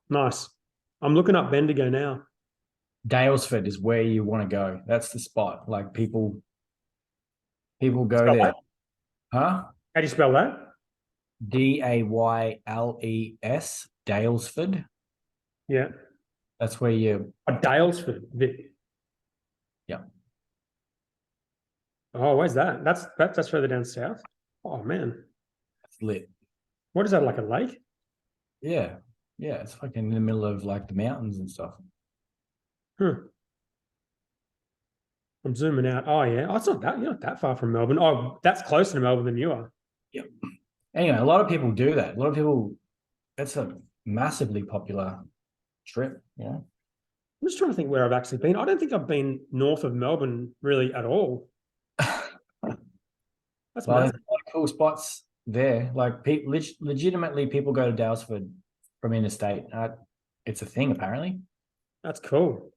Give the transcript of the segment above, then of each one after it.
Nice. I'm looking up Bendigo now. Dalesford is where you want to go. That's the spot. Like people go Spell there. that? Huh? How do you spell that? Dayles, Dalesford. Yeah. That's where you, Dalesford. yeah, Oh, where's that? That's further down south. Oh man. it's lit. What is that, like a lake? Yeah. Yeah. It's like in the middle of like the mountains and stuff. Huh. I'm zooming out. Oh yeah. Oh, it's not that. You're not that far from Melbourne. Oh, that's closer to Melbourne than you are. Yeah. Anyway, a lot of people do that. A lot of people, it's a massively popular trip. Yeah. I'm just trying to think where I've actually been. I don't think I've been north of Melbourne really at all. That's Well, there's massive. a lot of cool spots there. Like legitimately, people go to Dalesford from interstate. It's a thing apparently. That's cool.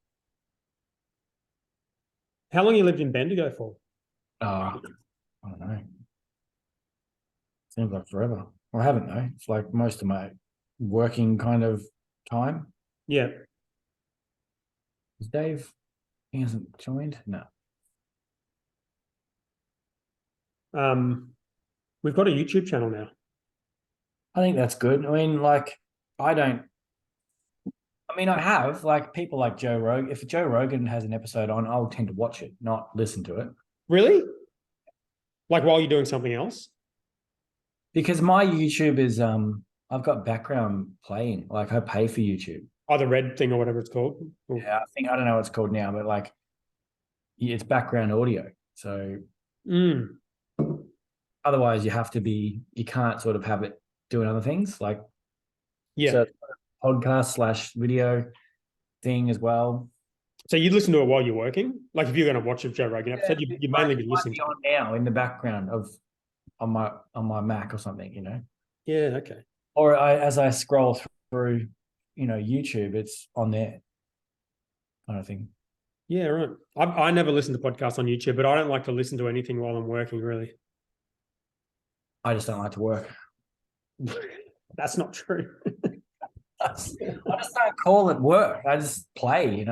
How long you lived in Bendigo for? I don't know. Seems like forever. Well, I haven't though. It's like most of my working kind of time. Yeah. Is Dave? He hasn't joined. No. Um, we've got a YouTube channel now. I think that's good. I mean, like, I don't. I mean, I have like people like Joe Rogan. If Joe Rogan has an episode on, I'll tend to watch it, not listen to it, Really? Like while you're doing something else? because my YouTube is I've got background playing. Like I pay for YouTube. Oh, the red thing or whatever it's called. Cool. Yeah, I think I don't know what it's called now, but like it's background audio. So Mm. otherwise, you can't sort of have it doing other things like Yeah. so podcast slash video thing as well. So you listen to it while you're working? Like if you're going to watch a Joe Rogan Yeah, episode, you like mainly it be might listening be to it. on now in the background of on my Mac or something, you know. Yeah. Okay. Or as I scroll through, YouTube, it's on there kind of thing. Yeah. Right. I never listen to podcasts on YouTube, but I don't like to listen to anything while I'm working, really. I just don't like to work. That's not true. I just don't call it work. I just play,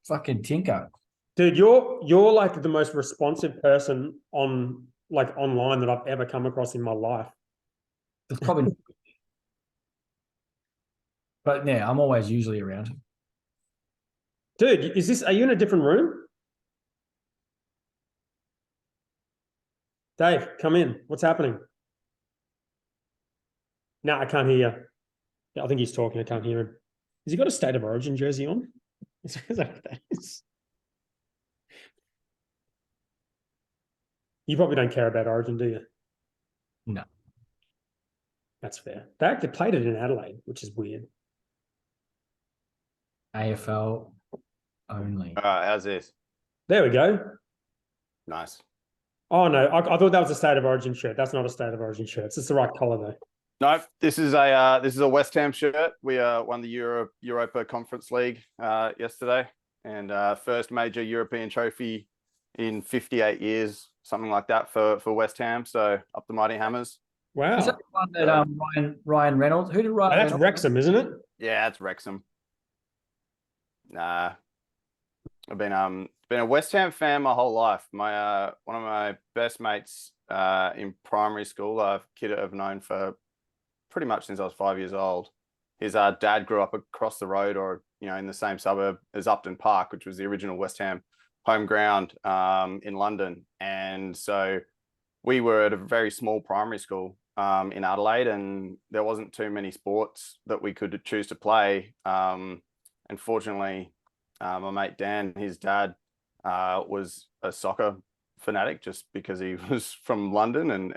fucking tinker. Dude, you're like the most responsive person on like online that I've ever come across in my life. It's probably, but yeah, I'm always usually around. Dude, are you in a different room? Dave, come in. What's happening? No, I can't hear you. Yeah, I think he's talking. I can't hear him. Has he got a State of Origin jersey on? Is that what that is? You probably don't care about Origin, do you? No. That's fair. They actually played it in Adelaide, which is weird. AFL only. All right, how's this? There we go. Nice. Oh no, I thought that was a State of Origin shirt. That's not a State of Origin shirt. It's just the right color though. No, this is a West Ham shirt. We won the Europa Conference League yesterday, and first major European trophy in 58 years, something like that for West Ham. So up the mighty Hammers. Wow. Is that the one that Ryan Reynolds? Who did Ryan? That's Reynolds? Wrexham, isn't it? Yeah, it's Wrexham. Nah, I've been a West Ham fan my whole life. My one of my best mates in primary school, a kid I've known for pretty much since I was 5 years old. His dad grew up across the road, or in the same suburb as Upton Park, which was the original West Ham home ground in London. And so we were at a very small primary school in Adelaide, and there wasn't too many sports that we could choose to play. Unfortunately, my mate Dan, his dad, was a soccer fanatic just because he was from London,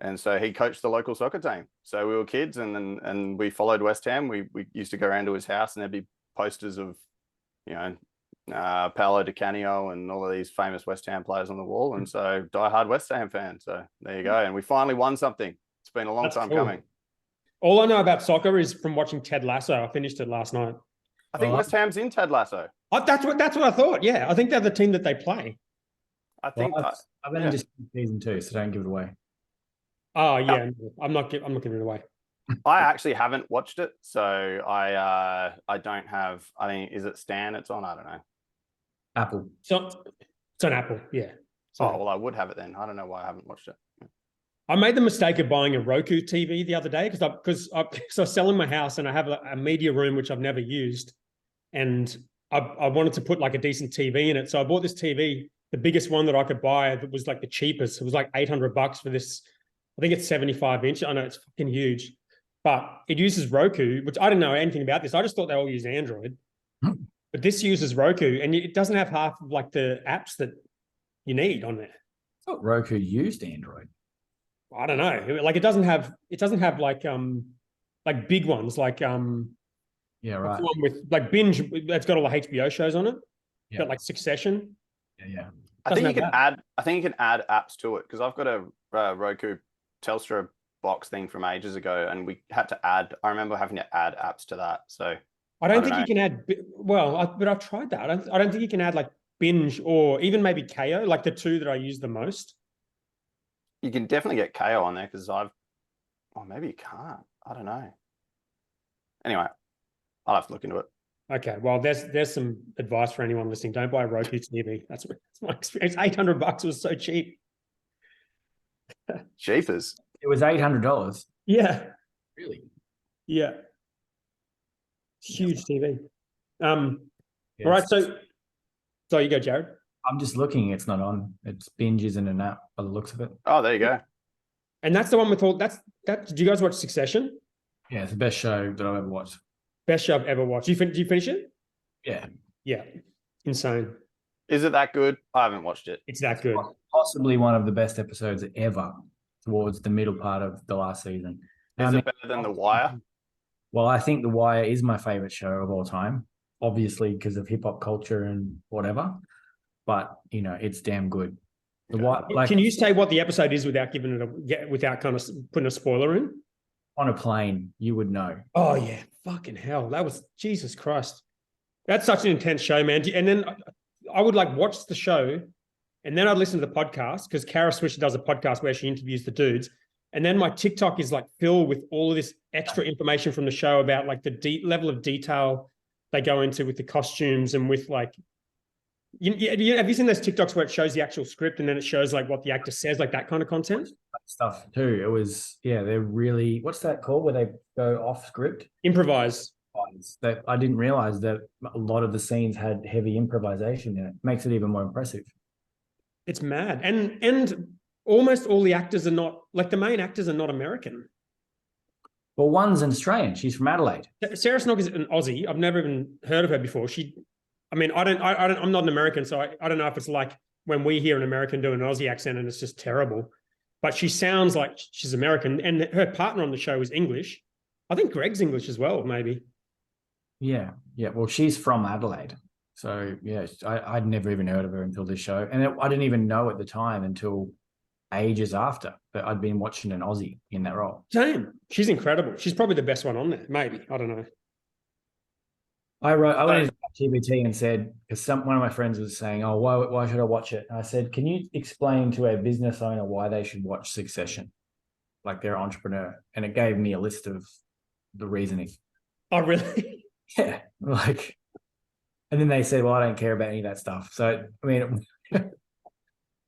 and so he coached the local soccer team. So we were kids, and we followed West Ham. We used to go around to his house, and there'd be posters of, Paolo Di Canio and all of these famous West Ham players on the wall. And so diehard West Ham fan. So there you go. And we finally won something. It's been a long time coming. All I know about soccer is from watching Ted Lasso. I finished it last night. I think West Ham's in Ted Lasso. That's what I thought. Yeah, I think they're the team that they play. I think I've only just season 2, so don't give it away. Oh yeah, I'm not giving it away. I actually haven't watched it, so I don't have. I think is it Stan? It's on. I don't know. Apple. So it's on Apple, yeah. So Oh well, I would have it then. I don't know why I haven't watched it. I made the mistake of buying a Roku TV the other day because I was selling my house and I have a media room which I've never used, and I wanted to put like a decent TV in it. So I bought this TV, the biggest one that I could buy that was like the cheapest. It was like $800 for this. I think it's 75-inch. I know it's fucking huge, but it uses Roku, which I didn't know anything about this. I just thought they all used Android, but this uses Roku, and it doesn't have half of like the apps that you need on there. I thought Roku used Android. I don't know. Like it doesn't have like big ones like Yeah, right. one with like Binge that's got all the HBO shows on it. Yeah. Got like Succession. Yeah. I think you Doesn't can have add. I think you can add apps to it because I've got a Roku Telstra box thing from ages ago, and we had to add. I remember having to add apps to that. So I don't think you can add. But I've tried that. I don't think you can add like Binge or even maybe KO, like the two that I use the most. you can definitely get KO on there because I've. Or maybe you can't. I don't know. Anyway, I'll have to look into it. Okay, well, there's some advice for anyone listening. Don't buy a Roku TV. That's my experience. $800 was so cheap. Jeepers. It was $800. Yeah, Really? yeah. Huge TV. Yes. All right, so you go, Jared. I'm just looking. It's not on. It's Binge isn't an app by the looks of it. Oh, there you go. And that's the one with all that. Did you guys watch Succession? Yeah, it's the best show that I've ever watched. Best show I've ever watched. Did you finish it? Yeah. Yeah, insane. Is it that good? I haven't watched it. It's that good. Possibly one of the best episodes ever towards the middle part of the last season. Is it better than The Wire? Well, I think The Wire is my favorite show of all time, obviously because of hip hop culture and whatever. But it's damn good. The Wire, Can you say what the episode is without giving it without kind of putting a spoiler in? On a plane, you would know. Oh yeah, fucking hell! That was Jesus Christ. That's such an intense show, man. And then I would like watch the show, and then I'd listen to the podcast because Kara Swisher does a podcast where she interviews the dudes. And then my TikTok is like filled with all of this extra information from the show about like the level of detail they go into with the costumes and with like, have you seen those TikToks where it shows the actual script and then it shows like what the actor says, like that kind of content? Stuff too. It was, they're really, what's that called where they go off script? Improvise. That I didn't realize that a lot of the scenes had heavy improvisation in it. Makes it even more impressive. It's mad. And almost all the actors are not, like the main actors are not American. Well, one's an Australian. She's from Adelaide. Sarah Snog is an Aussie. I've never even heard of her before. I'm not an American, so I don't know if it's like when we hear an American do an Aussie accent and it's just terrible. But she sounds like she's American, and her partner on the show is English. I think Greg's English as well, maybe. Yeah. Well, she's from Adelaide. So, I'd never even heard of her until this show. And I didn't even know at the time until ages after that I'd been watching an Aussie in that role. Same. She's incredible. She's probably the best one on there, maybe. I don't know. I went into GPT and said, because one of my friends was saying, oh, why should I watch it? And I said, can you explain to a business owner why they should watch Succession? Like they're an entrepreneur. And it gave me a list of the reasoning. Oh, really? Yeah. And then they said, well, I don't care about any of that stuff. So, I mean,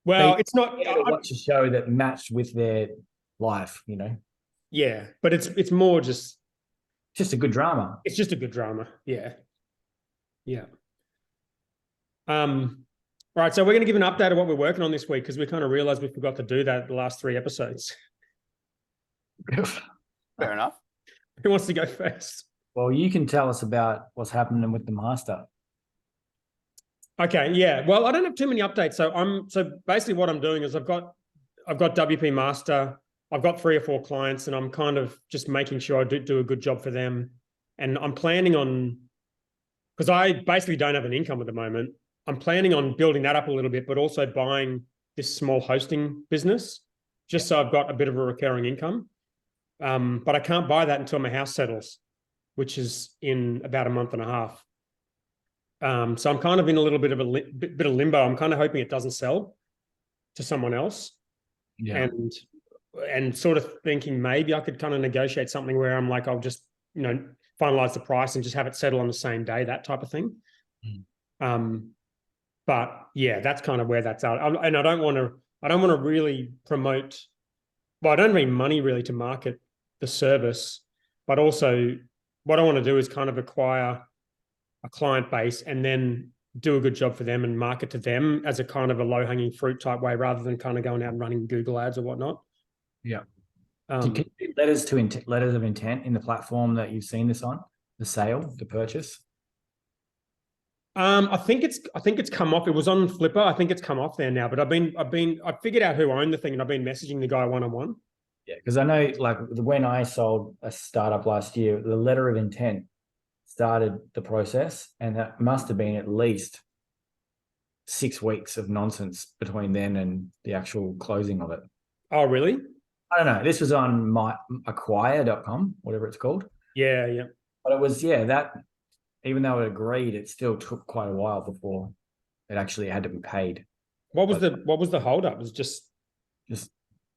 well, it's not. Watch a show that matched with their life, Yeah, but it's more just a good drama. It's just a good drama. Yeah. All right, so we're going to give an update of what we're working on this week because we kind of realized we forgot to do that the last 3 episodes. Fair enough. Who wants to go first? Well, you can tell us about what's happening with the master. Okay, yeah. Well, I don't have too many updates. So basically what I'm doing is I've got WP Master. I've got 3 or 4 clients and I'm kind of just making sure I do a good job for them. And I'm planning on, because I basically don't have an income at the moment, I'm planning on building that up a little bit, but also buying this small hosting business just so I've got a bit of a recurring income. But I can't buy that until my house settles, which is in about a month and a half. So I'm kind of in a little bit of limbo. I'm kind of hoping it doesn't sell to someone else. Yeah. And and sort of thinking maybe I could kind of negotiate something where I'm like, I'll just, finalize the price and just have it settle on the same day, that type of thing. But yeah, that's kind of where that's at. And I don't want to really promote, well, I don't need money really to market the service, but also what I want to do is kind of acquire a client base and then do a good job for them and market to them as a kind of a low-hanging fruit type way, rather than kind of going out and running Google ads or whatnot. Yeah. Can you do letters of intent in the platform that you've seen this on, the sale, the purchase? I think it's come off. It was on Flipper. I think it's come off there now. But I figured out who owned the thing, and I've been messaging the guy one-on-one. Yeah, because I know, like, when I sold a startup last year, the letter of intent started the process, and that must have been at least 6 weeks of nonsense between then and the actual closing of it. Oh, really? I don't know. This was on my acquire.com, whatever it's called. Yeah, yeah. But it was, that, even though it agreed, it still took quite a while before it actually had to be paid. What was the holdup? It was just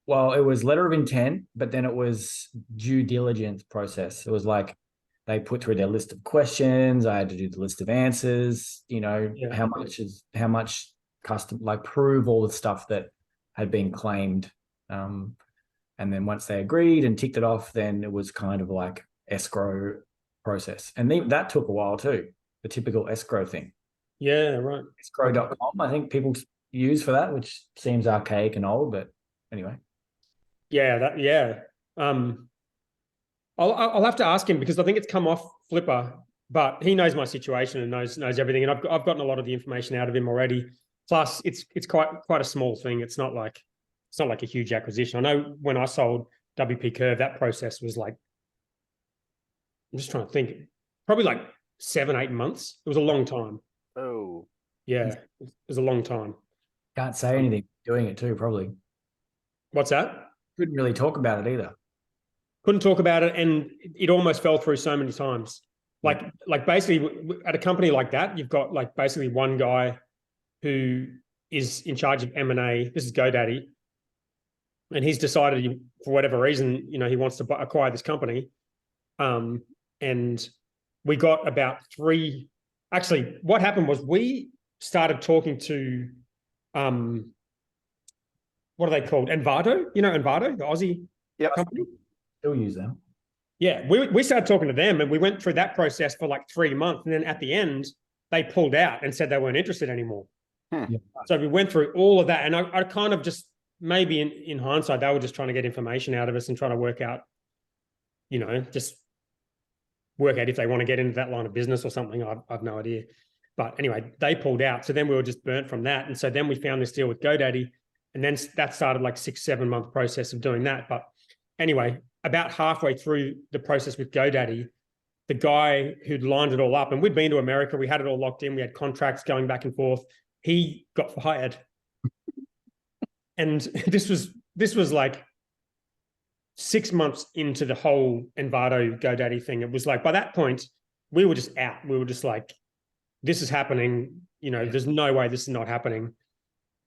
well, it was letter of intent, but then it was due diligence process. It was like they put through their list of questions. I had to do the list of answers, how much custom, like, prove all the stuff that had been claimed. And then once they agreed and ticked it off, then it was kind of like escrow process. And that took a while too, the typical escrow thing. Yeah, right. Escrow.com, I think people use for that, which seems archaic and old, but anyway. Yeah, I'll have to ask him, because I think it's come off Flipper, but he knows my situation and knows everything, and I've gotten a lot of the information out of him already. Plus, it's quite a small thing. It's not like a huge acquisition. I know when I sold WP Curve, that process was like, I'm just trying to think, probably like 7-8 months. It was a long time. Oh, yeah, it was a long time. Can't say anything doing it too, probably. What's that? Couldn't really talk about it either. Couldn't talk about it, and it almost fell through so many times. Like basically at a company like that, you've got like basically one guy who is in charge of M&A. This is GoDaddy. And he's decided, for whatever reason, he wants to acquire this company. And we got about 3. Actually, what happened was we started talking to, what are they called? Envato, Envato, the Aussie company. Still use them. Yeah, we started talking to them, and we went through that process for like 3 months. And then at the end, they pulled out and said they weren't interested anymore. Yeah. So we went through all of that. And I kind of just, maybe in hindsight, they were just trying to get information out of us and trying to work out, just work out if they want to get into that line of business or something. I've no idea. But anyway, they pulled out. So then we were just burnt from that. And so then we found this deal with GoDaddy. And then that started like 6-7 month process of doing that. But anyway, about halfway through the process with GoDaddy, the guy who'd lined it all up, and we'd been to America, we had it all locked in, we had contracts going back and forth. He got fired. And this was like 6 months into the whole Envato GoDaddy thing. It was like, by that point, we were just out. We were just like, this is happening. There's no way this is not happening.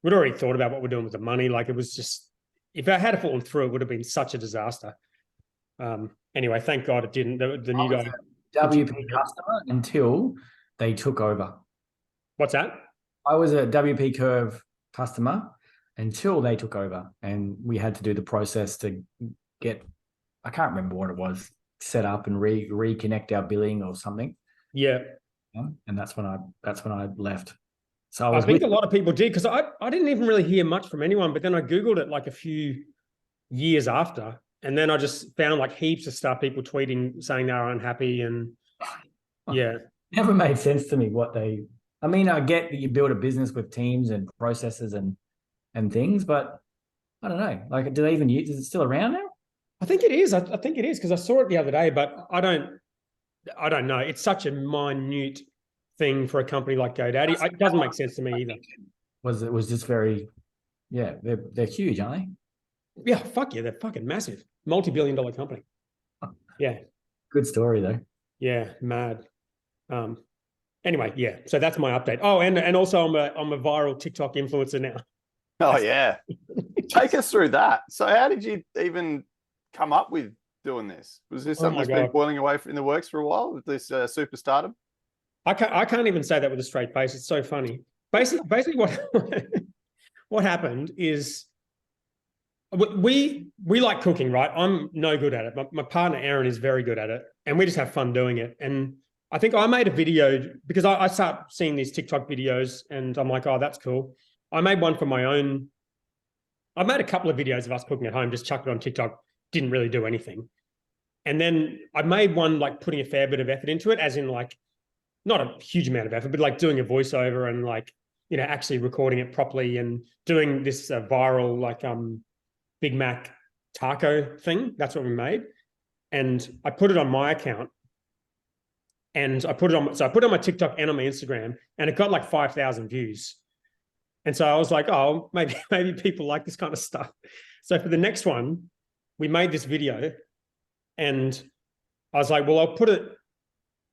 We'd already thought about what we're doing with the money. Like, it was just, if I had fallen through, it would have been such a disaster. Anyway, thank God it didn't. The new guy. WP customer until they took over. What's that? I was a WP Curve customer until they took over, and we had to do the process to get, I can't remember what it was, set up and reconnect our billing or something. Yeah. And that's when I left. So I think a lot of people did, because I didn't even really hear much from anyone, but then I Googled it like a few years after, and then I just found like heaps of stuff, people tweeting saying they were unhappy, and yeah. Never made sense to me I get that you build a business with teams and processes and things, but I don't know. Like, do they even use? Is it still around now? I think it is. I think it is, because I saw it the other day, but I don't know. It's such a minute thing for a company like GoDaddy. It doesn't make sense to me either. It was just very, they're huge, aren't they? Yeah, fuck yeah, they're fucking massive, multi-billion-dollar company. Yeah, good story though. Yeah, mad. Anyway, yeah. So that's my update. Oh, and also I'm a viral TikTok influencer now. Oh yeah. Take us through that. So how did you even come up with doing this? Was this something my that's been God. boiling away in the works for a while with this superstardom? I can't even say that with a straight face. It's so funny. Basically what happened is we like cooking, right? I'm no good at it. My partner Aaron is very good at it, and we just have fun doing it. And I think I made a video because I start seeing these TikTok videos, and I'm like, oh, that's cool. I made one for my own. I made a couple of videos of us cooking at home, just chucked it on TikTok. Didn't really do anything. And then I made one like putting a fair bit of effort into it, as in like not a huge amount of effort, but like doing a voiceover and like, you know, actually recording it properly and doing this viral like Big Mac taco thing. That's what we made. And I put it on my account. And I put it on my TikTok and on my Instagram, and it got like 5,000 views. And so I was like, oh, maybe people like this kind of stuff. So for the next one, we made this video, and I was like, well,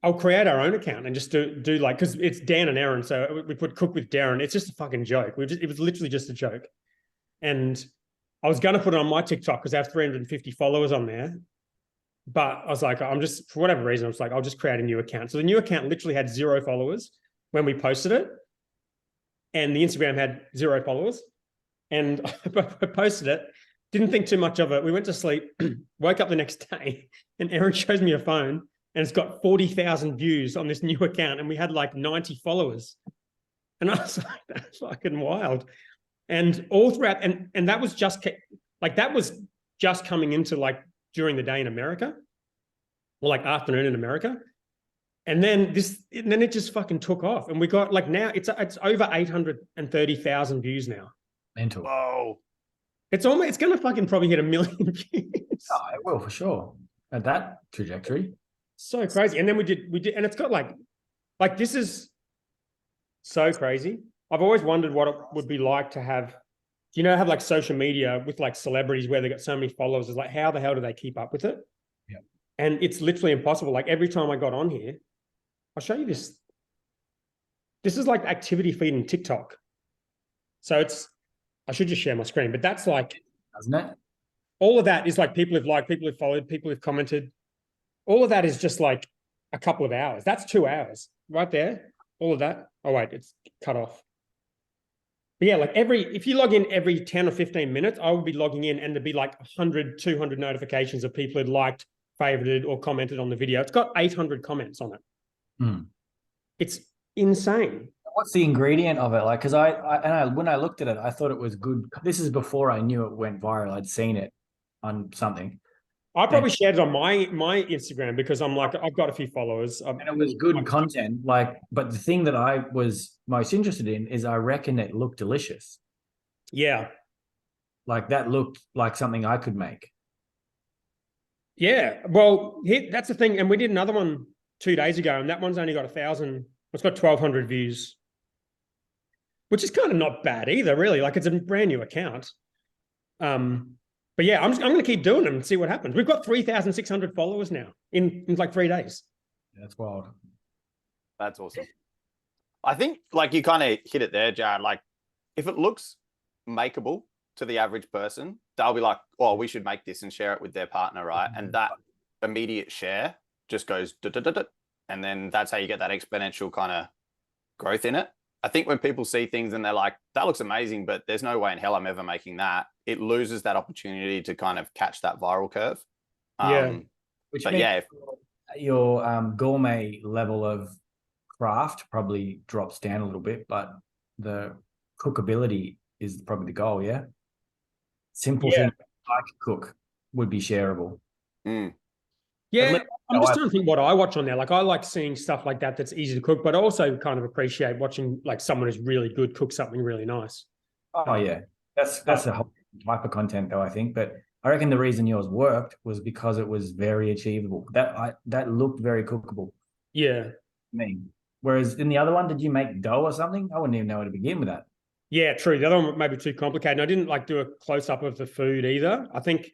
I'll create our own account and just do like, because it's Dan and Aaron. So we put Cook with Darren. It's just a fucking joke. It was literally just a joke. And I was going to put it on my TikTok because I have 350 followers on there. But I was like, for whatever reason, I was like, I'll just create a new account. So the new account literally had 0 followers when we posted it. And the Instagram had 0 followers. And I posted it, didn't think too much of it. We went to sleep, woke up the next day, and Aaron shows me a phone, and it's got 40,000 views on this new account. And we had like 90 followers. And I was like, that's fucking wild. And all throughout, and that was just coming into like during the day in America, or like afternoon in America. And then it just fucking took off. And we got like, now it's over 830,000 views now. Mental. Whoa. It's going to fucking probably hit 1 million views. Oh, it will for sure. At that trajectory. So crazy. And then we did, and it's got like this is so crazy. I've always wondered what it would be like to have like social media with like celebrities where they got so many followers. It's like, how the hell do they keep up with it? Yeah. And it's literally impossible. Like every time I got on here, I'll show you this. This is like activity feed in TikTok. So I should just share my screen, but that's like, doesn't it? All of that is like people who've liked, people who've followed, people who've commented. All of that is just like a couple of hours. That's 2 hours right there. All of that. Oh, wait, it's cut off. But yeah, like if you log in every 10 or 15 minutes, I would be logging in and there'd be like 100, 200 notifications of people who'd liked, favorited, or commented on the video. It's got 800 comments on it. It's insane. What's the ingredient of it? Like, because when I looked at it, I thought it was good. This is before I knew it went viral. I'd seen it on something. I probably shared it on my Instagram because I'm like, I've got a few followers. And it was good content. Like, but the thing that I was most interested in is I reckon it looked delicious. Yeah. Like that looked like something I could make. Yeah. Well, that's the thing. And we did another one 2 days ago, and that one's only got 1,000. It's got 1,200 views, which is kind of not bad either, really. Like it's a brand new account. But yeah, I'm going to keep doing them and see what happens. We've got 3,600 followers now in like 3 days. Yeah, that's wild. That's awesome. I think like you kind of hit it there, Jarrod. Like if it looks makeable to the average person, they'll be like, oh, we should make this and share it with their partner, right? And that immediate share just goes, and then that's how you get that exponential kind of growth in it. I think when people see things and they're like, that looks amazing, but there's no way in hell I'm ever making that, it loses that opportunity to kind of catch that viral curve. Which means your gourmet level of craft probably drops down a little bit, but the cookability is probably the goal, yeah? Simple thing like cook would be shareable. Yeah, I'm just trying to think what I watch on there. Like I like seeing stuff like that that's easy to cook, but I also kind of appreciate watching like someone who's really good cook something really nice. Oh yeah, that's a whole type of content though, I think. But I reckon the reason yours worked was because it was very achievable. That looked very cookable. Yeah. Whereas in the other one, did you make dough or something? I wouldn't even know where to begin with that. Yeah, true. The other one may be too complicated. And I didn't like do a close up of the food either. I think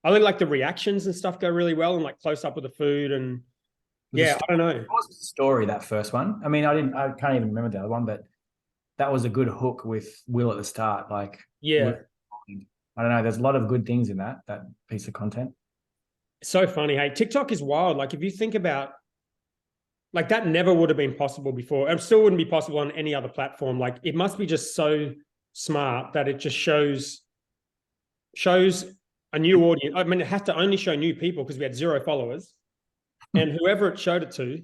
like the reactions and stuff go really well and like close up of the food and I don't know. What was the story, that first one? I mean, I can't even remember the other one, but that was a good hook with Will at the start. Like, yeah. I don't know. There's a lot of good things in that piece of content. So funny. Hey, TikTok is wild. Like if you think about, like that never would have been possible before. It still wouldn't be possible on any other platform. Like it must be just so smart that it just shows a new audience. I mean, it has to only show new people because we had 0 followers. And whoever it showed it to,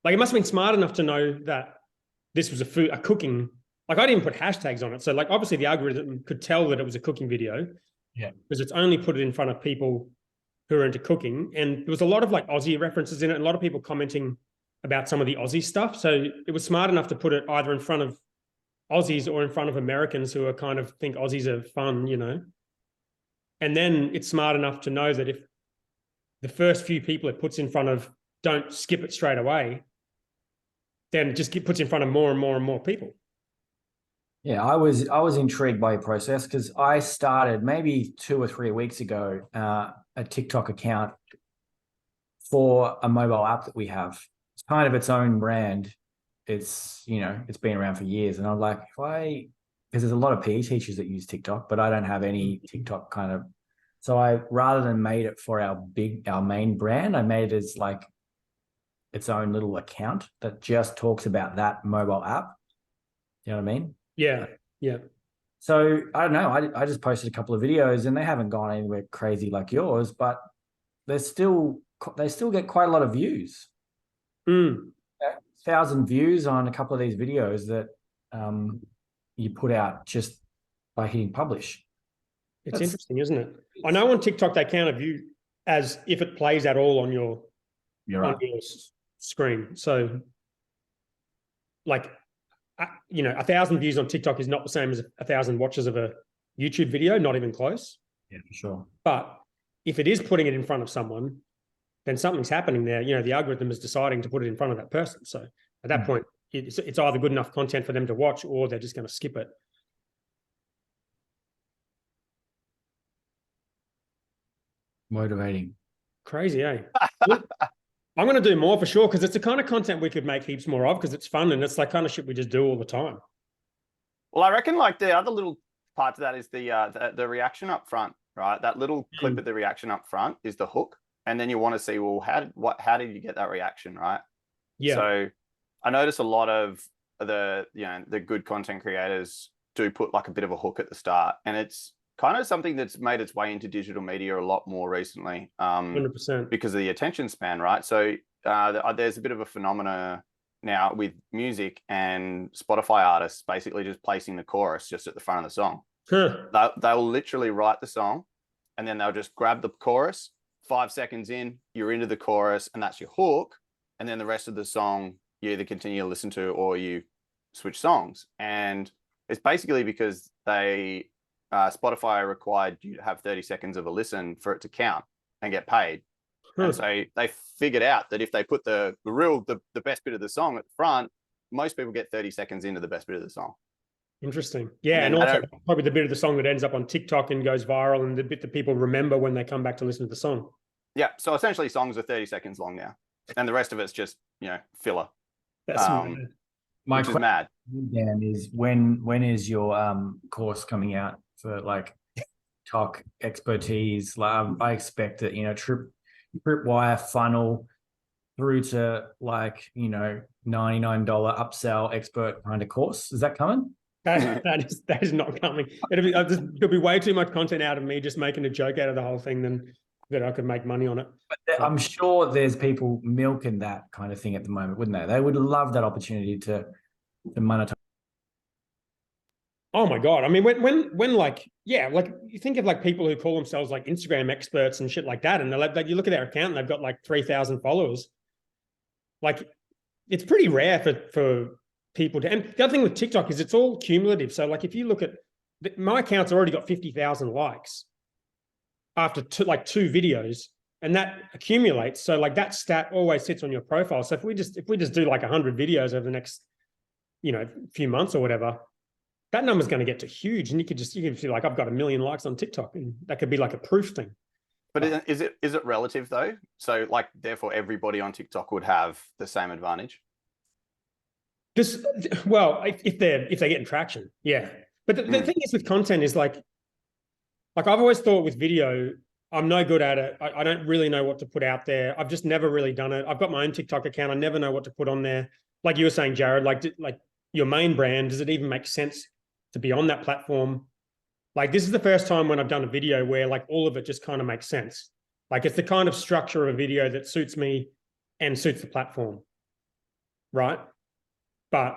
like it must have been smart enough to know that this was a cooking. Like I didn't put hashtags on it. So like obviously the algorithm could tell that it was a cooking video. Yeah. Because it's only put it in front of people who are into cooking. And there was a lot of like Aussie references in it, and a lot of people commenting about some of the Aussie stuff. So it was smart enough to put it either in front of Aussies or in front of Americans who are kind of think Aussies are fun, you know. And then it's smart enough to know that if the first few people it puts in front of don't skip it straight away, then it just puts in front of more and more and more people. Yeah, I was intrigued by your process because I started maybe 2 or 3 weeks ago a TikTok account for a mobile app that we have. It's kind of its own brand. It's, you know, it's been around for years. And I'm like, because there's a lot of PE teachers that use TikTok, but I don't have any TikTok kind of. So I, rather than made it for our main brand, I made it as like its own little account that just talks about that mobile app. You know what I mean? Yeah. Yeah. So I don't know. I just posted a couple of videos and they haven't gone anywhere crazy like yours, but they still get quite a lot of views. 1,000 views on a couple of these videos that you put out just by hitting publish. It's interesting, isn't it? I know on TikTok they count a view as if it plays at all on your You're right. your screen. So, like, you know, 1,000 views on TikTok is not the same as 1,000 watches of a YouTube video, not even close. Yeah, for sure. But if it is putting it in front of someone, then something's happening there. You know, the algorithm is deciding to put it in front of that person. So at that point, it's either good enough content for them to watch or they're just going to skip it. Motivating. Crazy, eh? I'm going to do more for sure because it's the kind of content we could make heaps more of because it's fun and it's like kind of shit we just do all the time. Well, I reckon like the other little part to that is the reaction up front, right? That little clip of the reaction up front is the hook. And then you want to see, well, how did you get that reaction, right? Yeah. So I notice a lot of the good content creators do put like a bit of a hook at the start, and it's kind of something that's made its way into digital media a lot more recently, 100%. because of the attention span, right? So there's a bit of a phenomena now with music and Spotify artists basically just placing the chorus just at the front of the song. Huh. They'll literally write the song, and then they'll just grab the chorus. 5 seconds in, you're into the chorus, and that's your hook. And then the rest of the song, you either continue to listen to or you switch songs. And it's basically because Spotify required you to have 30 seconds of a listen for it to count and get paid. And so they figured out that if they put the best bit of the song at the front, most people get 30 seconds into the best bit of the song. Interesting. Yeah. And also probably the bit of the song that ends up on TikTok and goes viral and the bit that people remember when they come back to listen to the song. Yeah. So essentially songs are 30 seconds long now. And the rest of it's just, filler. That's my which is mad. Dan, is when is your course coming out for like TikTok expertise? Like I expect it, tripwire funnel through to like, $99 upsell expert kind of course. Is that coming? That is not coming. There'll be way too much content out of me just making a joke out of the whole thing than that I could make money on it. But I'm sure there's people milking that kind of thing at the moment, wouldn't they? They would love that opportunity to monetize. Oh my God. I mean, when like, yeah, like you think of like people who call themselves like Instagram experts and shit like that. And they're like you look at their account and they've got like 3,000 followers. Like it's pretty rare for people to, and the other thing with TikTok is it's all cumulative. So like if you look at my account's already got 50,000 likes after two videos, and that accumulates. So like that stat always sits on your profile. So if we just do like 100 videos over the next, few months or whatever, that number's going to get to huge. And you could feel like I've got 1 million likes on TikTok, and that could be like a proof thing. But is it relative though? So like therefore everybody on TikTok would have the same advantage? If they're getting traction, yeah. But the thing is with content is like like I've always thought with video, I'm no good at it. I don't really know what to put out there. I've just never really done it. I've got my own TikTok account. I never know what to put on there. Like you were saying, Jarrod, like your main brand, does it even make sense to be on that platform? Like this is the first time when I've done a video where like all of it just kind of makes sense. Like it's the kind of structure of a video that suits me and suits the platform, right? But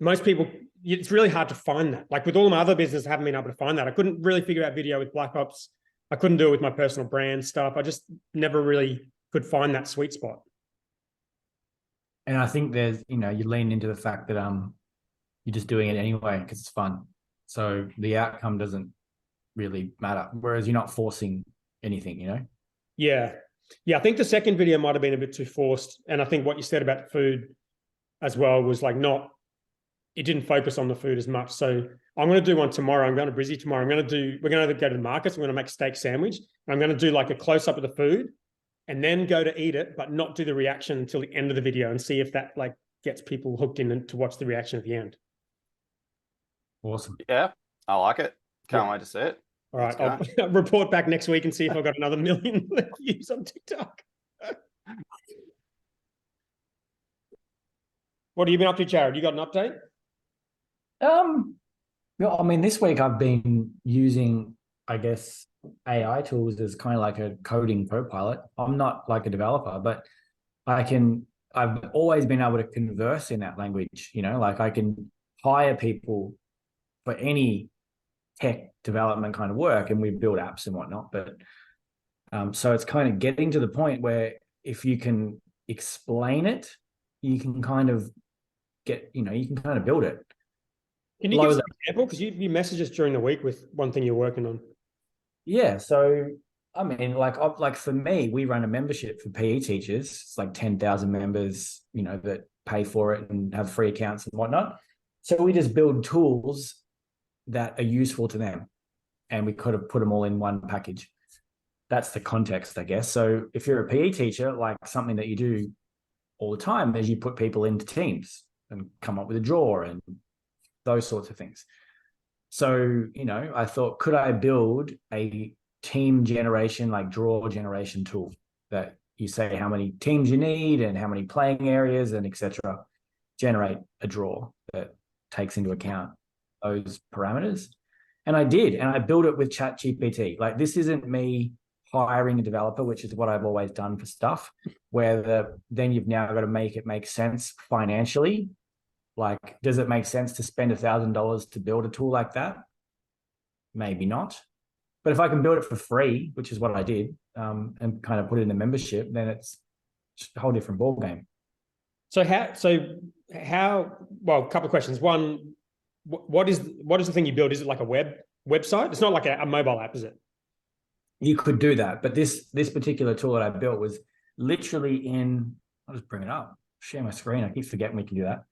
most people, it's really hard to find that. Like with all my other business, I haven't been able to find that. I couldn't really figure out video with Black Ops. I couldn't do it with my personal brand stuff. I just never really could find that sweet spot. And I think there's, you lean into the fact that you're just doing it anyway because it's fun. So the outcome doesn't really matter. Whereas you're not forcing anything, Yeah. Yeah. I think the second video might have been a bit too forced. And I think what you said about food as well was like it didn't focus on the food as much. So I'm going to do one tomorrow. I'm going to Brizzy tomorrow. we're going to go to the markets. I'm going to make a steak sandwich. And I'm going to do like a close up of the food and then go to eat it, but not do the reaction until the end of the video and see if that like gets people hooked in to watch the reaction at the end. Awesome. Yeah, I like it. Can't wait to see it. All right. I'll report back next week and see if I've got another 1 million views on TikTok. What have you been up to, Jarrod? You got an update? I mean, this week I've been using, I guess, AI tools as kind of like a coding co-pilot. I'm not like a developer, but I've always been able to converse in that language, like I can hire people for any tech development kind of work and we build apps and whatnot. But so it's kind of getting to the point where if you can explain it, you can kind of you can kind of build it. Can you give us an example? Because you messaged us during the week with one thing you're working on. Yeah. So, I mean, like for me, we run a membership for PE teachers. It's like 10,000 members, that pay for it and have free accounts and whatnot. So we just build tools that are useful to them. And we could have put them all in one package. That's the context, I guess. So if you're a PE teacher, like something that you do all the time is you put people into teams and come up with a draw and those sorts of things. So, I thought, could I build a team generation, like draw generation tool that you say how many teams you need and how many playing areas and etc. Generate a draw that takes into account those parameters. And I did, and I built it with ChatGPT. Like this isn't me hiring a developer, which is what I've always done for stuff, where then you've now got to make it make sense financially. Like, does it make sense to spend $1,000 to build a tool like that? Maybe not. But if I can build it for free, which is what I did, and kind of put it in the membership, then it's a whole different ballgame. So well, a couple of questions. One, what is the thing you build? Is it like a website? It's not like a mobile app, is it? You could do that. But this particular tool that I built was literally I'll just bring it up, share my screen. I keep forgetting we can do that.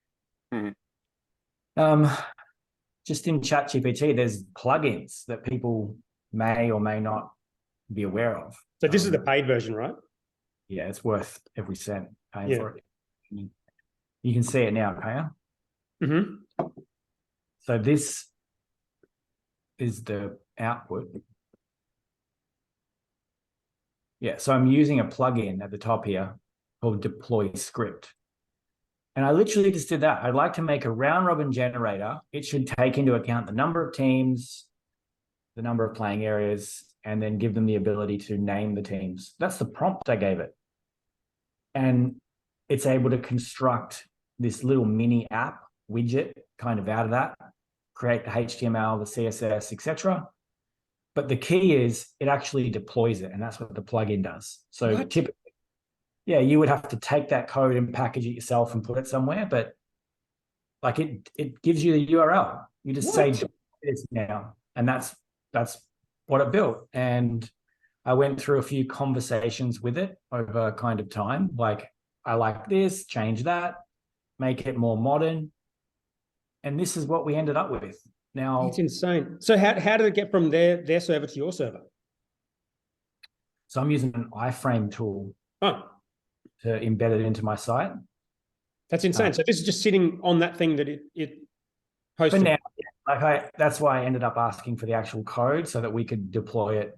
Just in ChatGPT, there's plugins that people may or may not be aware of. So this is the paid version, right? Yeah, it's worth every cent paying for it. You can see it now, can't you? Mm-hmm. So this is the output. Yeah, so I'm using a plugin at the top here called Deploy Script. And I literally just did that. I'd like to make a round robin generator. It should take into account the number of teams, the number of playing areas, and then give them the ability to name the teams. That's the prompt I gave it. And it's able to construct this little mini app widget kind of out of that, create the HTML, the CSS, etc. But the key is it actually deploys it, and that's what the plugin does. So typically, you would have to take that code and package it yourself and put it somewhere, but like it gives you the URL. You just say this now, and that's what it built. And I went through a few conversations with it over kind of time. Like, I like this, change that, make it more modern. And this is what we ended up with. Now it's insane. So how did it get from their server to your server? So I'm using an iframe tool to embed it into my site. That's insane. So this is just sitting on that thing that it hosted. For now, That's why I ended up asking for the actual code so that we could deploy it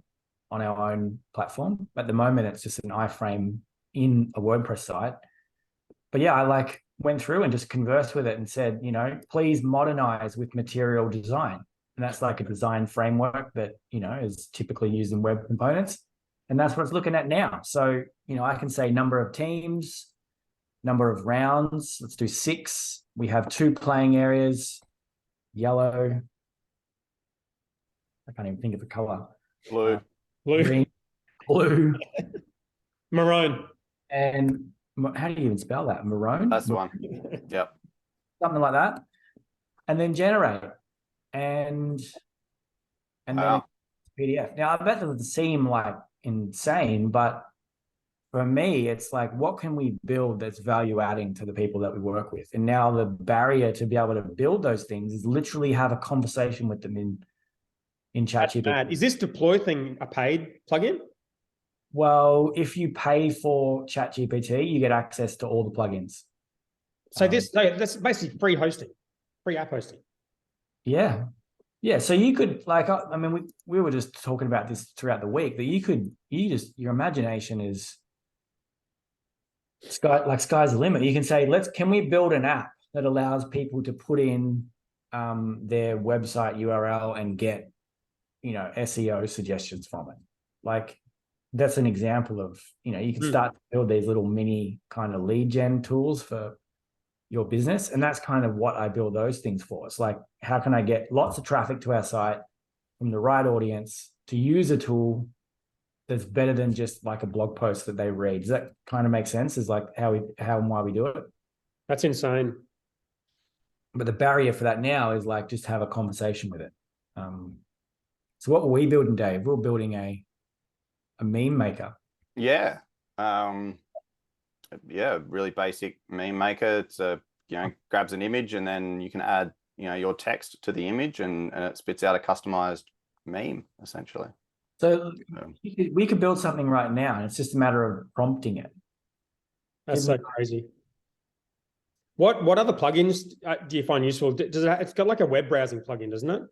on our own platform. At the moment, it's just an iframe in a WordPress site. But yeah, I went through and just conversed with it and said, please modernize with material design. And that's like a design framework that, is typically used in web components. And that's what it's looking at now. So, I can say number of teams, number of rounds. Let's do 6. We have 2 playing areas, yellow. I can't even think of the color. Blue. Green, blue, Maroon. and how do you even spell that? Maroon? That's the one. Yep. Something like that. And then generate. And then Wow. PDF. Now, I bet it would seem like insane, but for me, it's like, what can we build that's value adding to the people that we work with? And now the barrier to be able to build those things is literally have a conversation with them in ChatGPT. Is this deploy thing a paid plugin? Well, if you pay for ChatGPT, you get access to all the plugins. So that's basically free hosting, free app hosting. Yeah. Yeah. So you could we were just talking about this throughout the week that your imagination is sky's the limit. You can say, can we build an app that allows people to put in their website URL and get, SEO suggestions from it. That's an example of, you can start to build these little mini kind of lead gen tools for your business. And that's kind of what I build those things for. It's like, how can I get lots of traffic to our site from the right audience to use a tool that's better than just like a blog post that they read? Does that kind of make sense? Is like how and why we do it. That's insane. But the barrier for that now is just have a conversation with it. So what were we building, Dave? We were building a meme maker. Yeah. Really basic meme maker. It's grabs an image and then you can add, your text to the image and it spits out a customized meme essentially. So we could build something right now, and it's just a matter of prompting it. That's so crazy. What other plugins do you find useful? It's got like a web browsing plugin, doesn't it?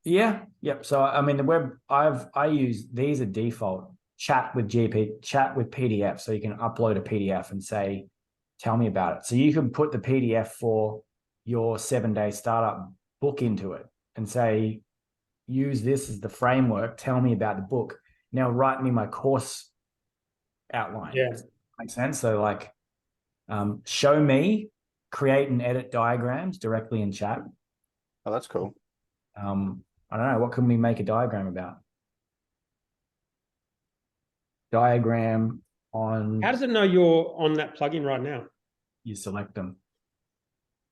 Yeah. Yep. So I mean, the web I use these are default chat with PDF. So you can upload a PDF and say, tell me about it. So you can put the PDF for your 7-day startup book into it and say, use this as the framework. Tell me about the book. Now write me my course outline. Yeah. Makes sense. So show me, create and edit diagrams directly in chat. Oh, that's cool. I don't know. What can we make a diagram about? Diagram on. How does it know you're on that plugin right now? You select them.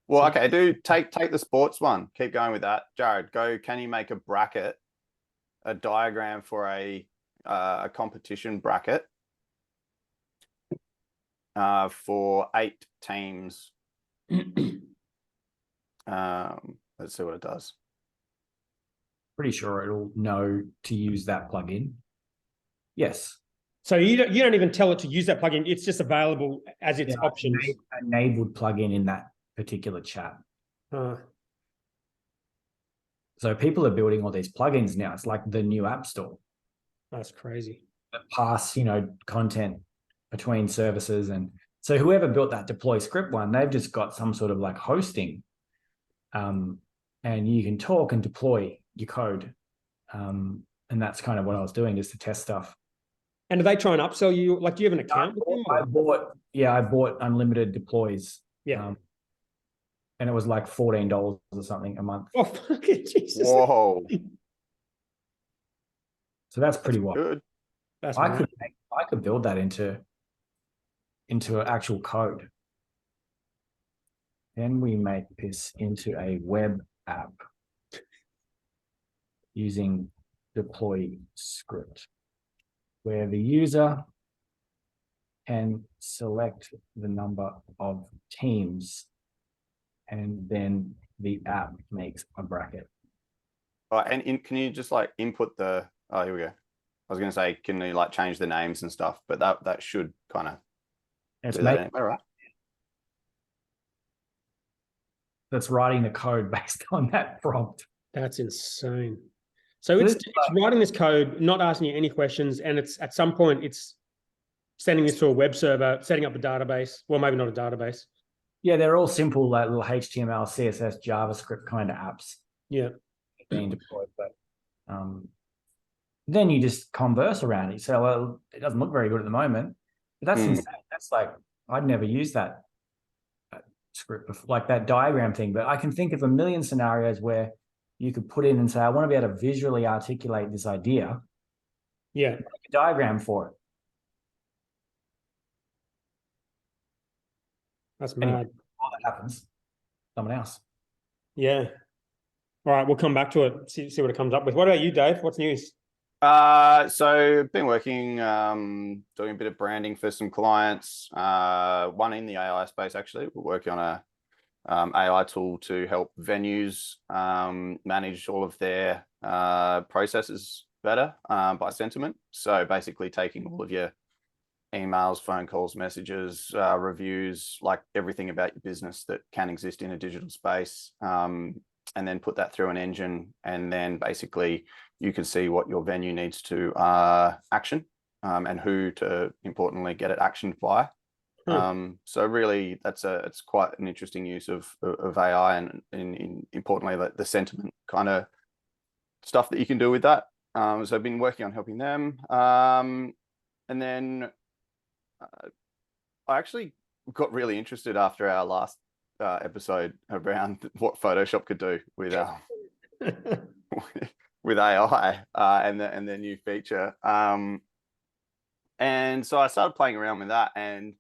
Well, okay, take the sports one. Keep going with that. Jarrod, can you make a diagram for a competition bracket for 8 teams? Let's see what it does. Pretty sure it'll know to use that plugin. Yes. So you don't even tell it to use that plugin. It's just available as its options. Enabled plugin in that particular chat. So people are building all these plugins now. It's like the new app store. That's crazy. That pass, content between services. And so whoever built that deploy script one, they've just got some sort of hosting. And you can talk and deploy your code. And that's kind of what I was doing, just to test stuff. And do they try and upsell you? Do you have an account with them? I bought unlimited deploys. Yeah. And it was like $14 or something a month. Oh, fucking Jesus. Whoa. So that's pretty wild. Good. I could build that into an actual code. Then we make this into a web app using deploy script, where the user can select the number of teams and then the app makes a bracket. And can you just input the, oh, here we go. I was going to say, can you change the names and stuff, but that should kind of do that anyway, right? that's writing the code based on that prompt. That's insane. So it's writing this code, not asking you any questions, and it's at some point it's sending this to a web server, setting up a database. Well, maybe not a database. Yeah, they're all simple, like little HTML, CSS, JavaScript kind of apps. Yeah. Being deployed, but then you just converse around it. So, well, it doesn't look very good at the moment, but that's insane. That's like, I'd never used that script before, like that diagram thing, but I can think of a million scenarios where you could put in and say, I want to be able to visually articulate this idea. Yeah. Make a diagram for it. That's Anyway, mad. all that happens, someone else. Yeah. All right, we'll come back to it, see what it comes up with. What about you, Dave? What's news? So I've been working, doing a bit of branding for some clients, one in the AI space, actually. We're working on a AI tool to help venues manage all of their processes better by sentiment. So basically taking all of your emails, phone calls, messages, reviews, like everything about your business that can exist in a digital space, and then put that through an engine, and then basically you can see what your venue needs to action, and who to importantly get it actioned by. So really it's quite an interesting use of AI, and importantly the sentiment kind of stuff that you can do with that. So I've been working on helping them, and then I actually got really interested after our last episode around what Photoshop could do with with AI and the new feature. And so I started playing around with that, and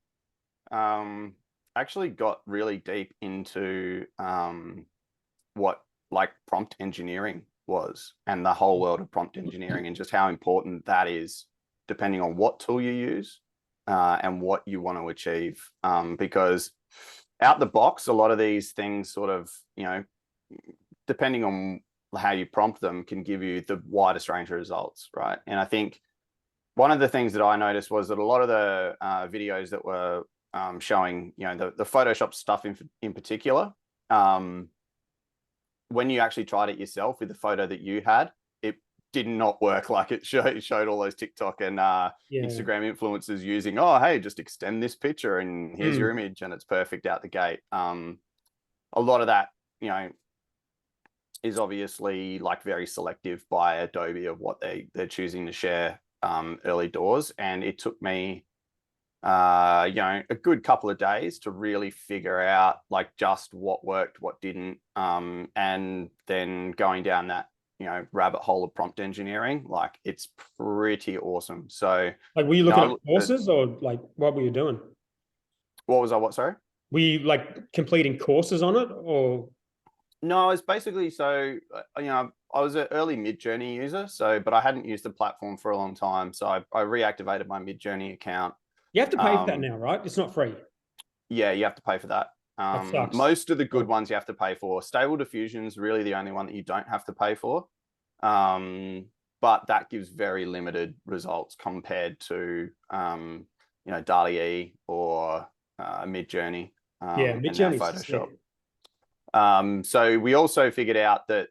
actually got really deep into what like prompt engineering was, and the whole world of prompt engineering, and just how important that is depending on what tool you use and what you want to achieve. Because out the box, a lot of these things sort of, depending on how you prompt them, can give you the widest range of results, right? And I think one of the things that I noticed was that a lot of the videos that were showing, the Photoshop stuff in particular, when you actually tried it yourself with the photo that you had, it did not work like it showed all those TikTok and Instagram influencers using, oh, hey, just extend this picture and here's your image and it's perfect out the gate. A lot of that, is obviously like very selective by Adobe of what they're choosing to share early doors. And it took me a good couple of days to really figure out like just what worked, what didn't, and then going down that rabbit hole of prompt engineering. Like, it's pretty awesome. So like, were you looking at courses, or like what were you doing? What, sorry? Were you like completing courses on it, or? No, it's basically, so I was an early Midjourney user, but I hadn't used the platform for a long time, so I reactivated my Midjourney account. You have to pay for that now, right? It's not free. Yeah, you have to pay for that. That sucks. Most of the good ones you have to pay for. Stable Diffusion's really the only one that you don't have to pay for. But that gives very limited results compared to DALL-E or Midjourney. Yeah, Midjourney, Photoshop. So we also figured out that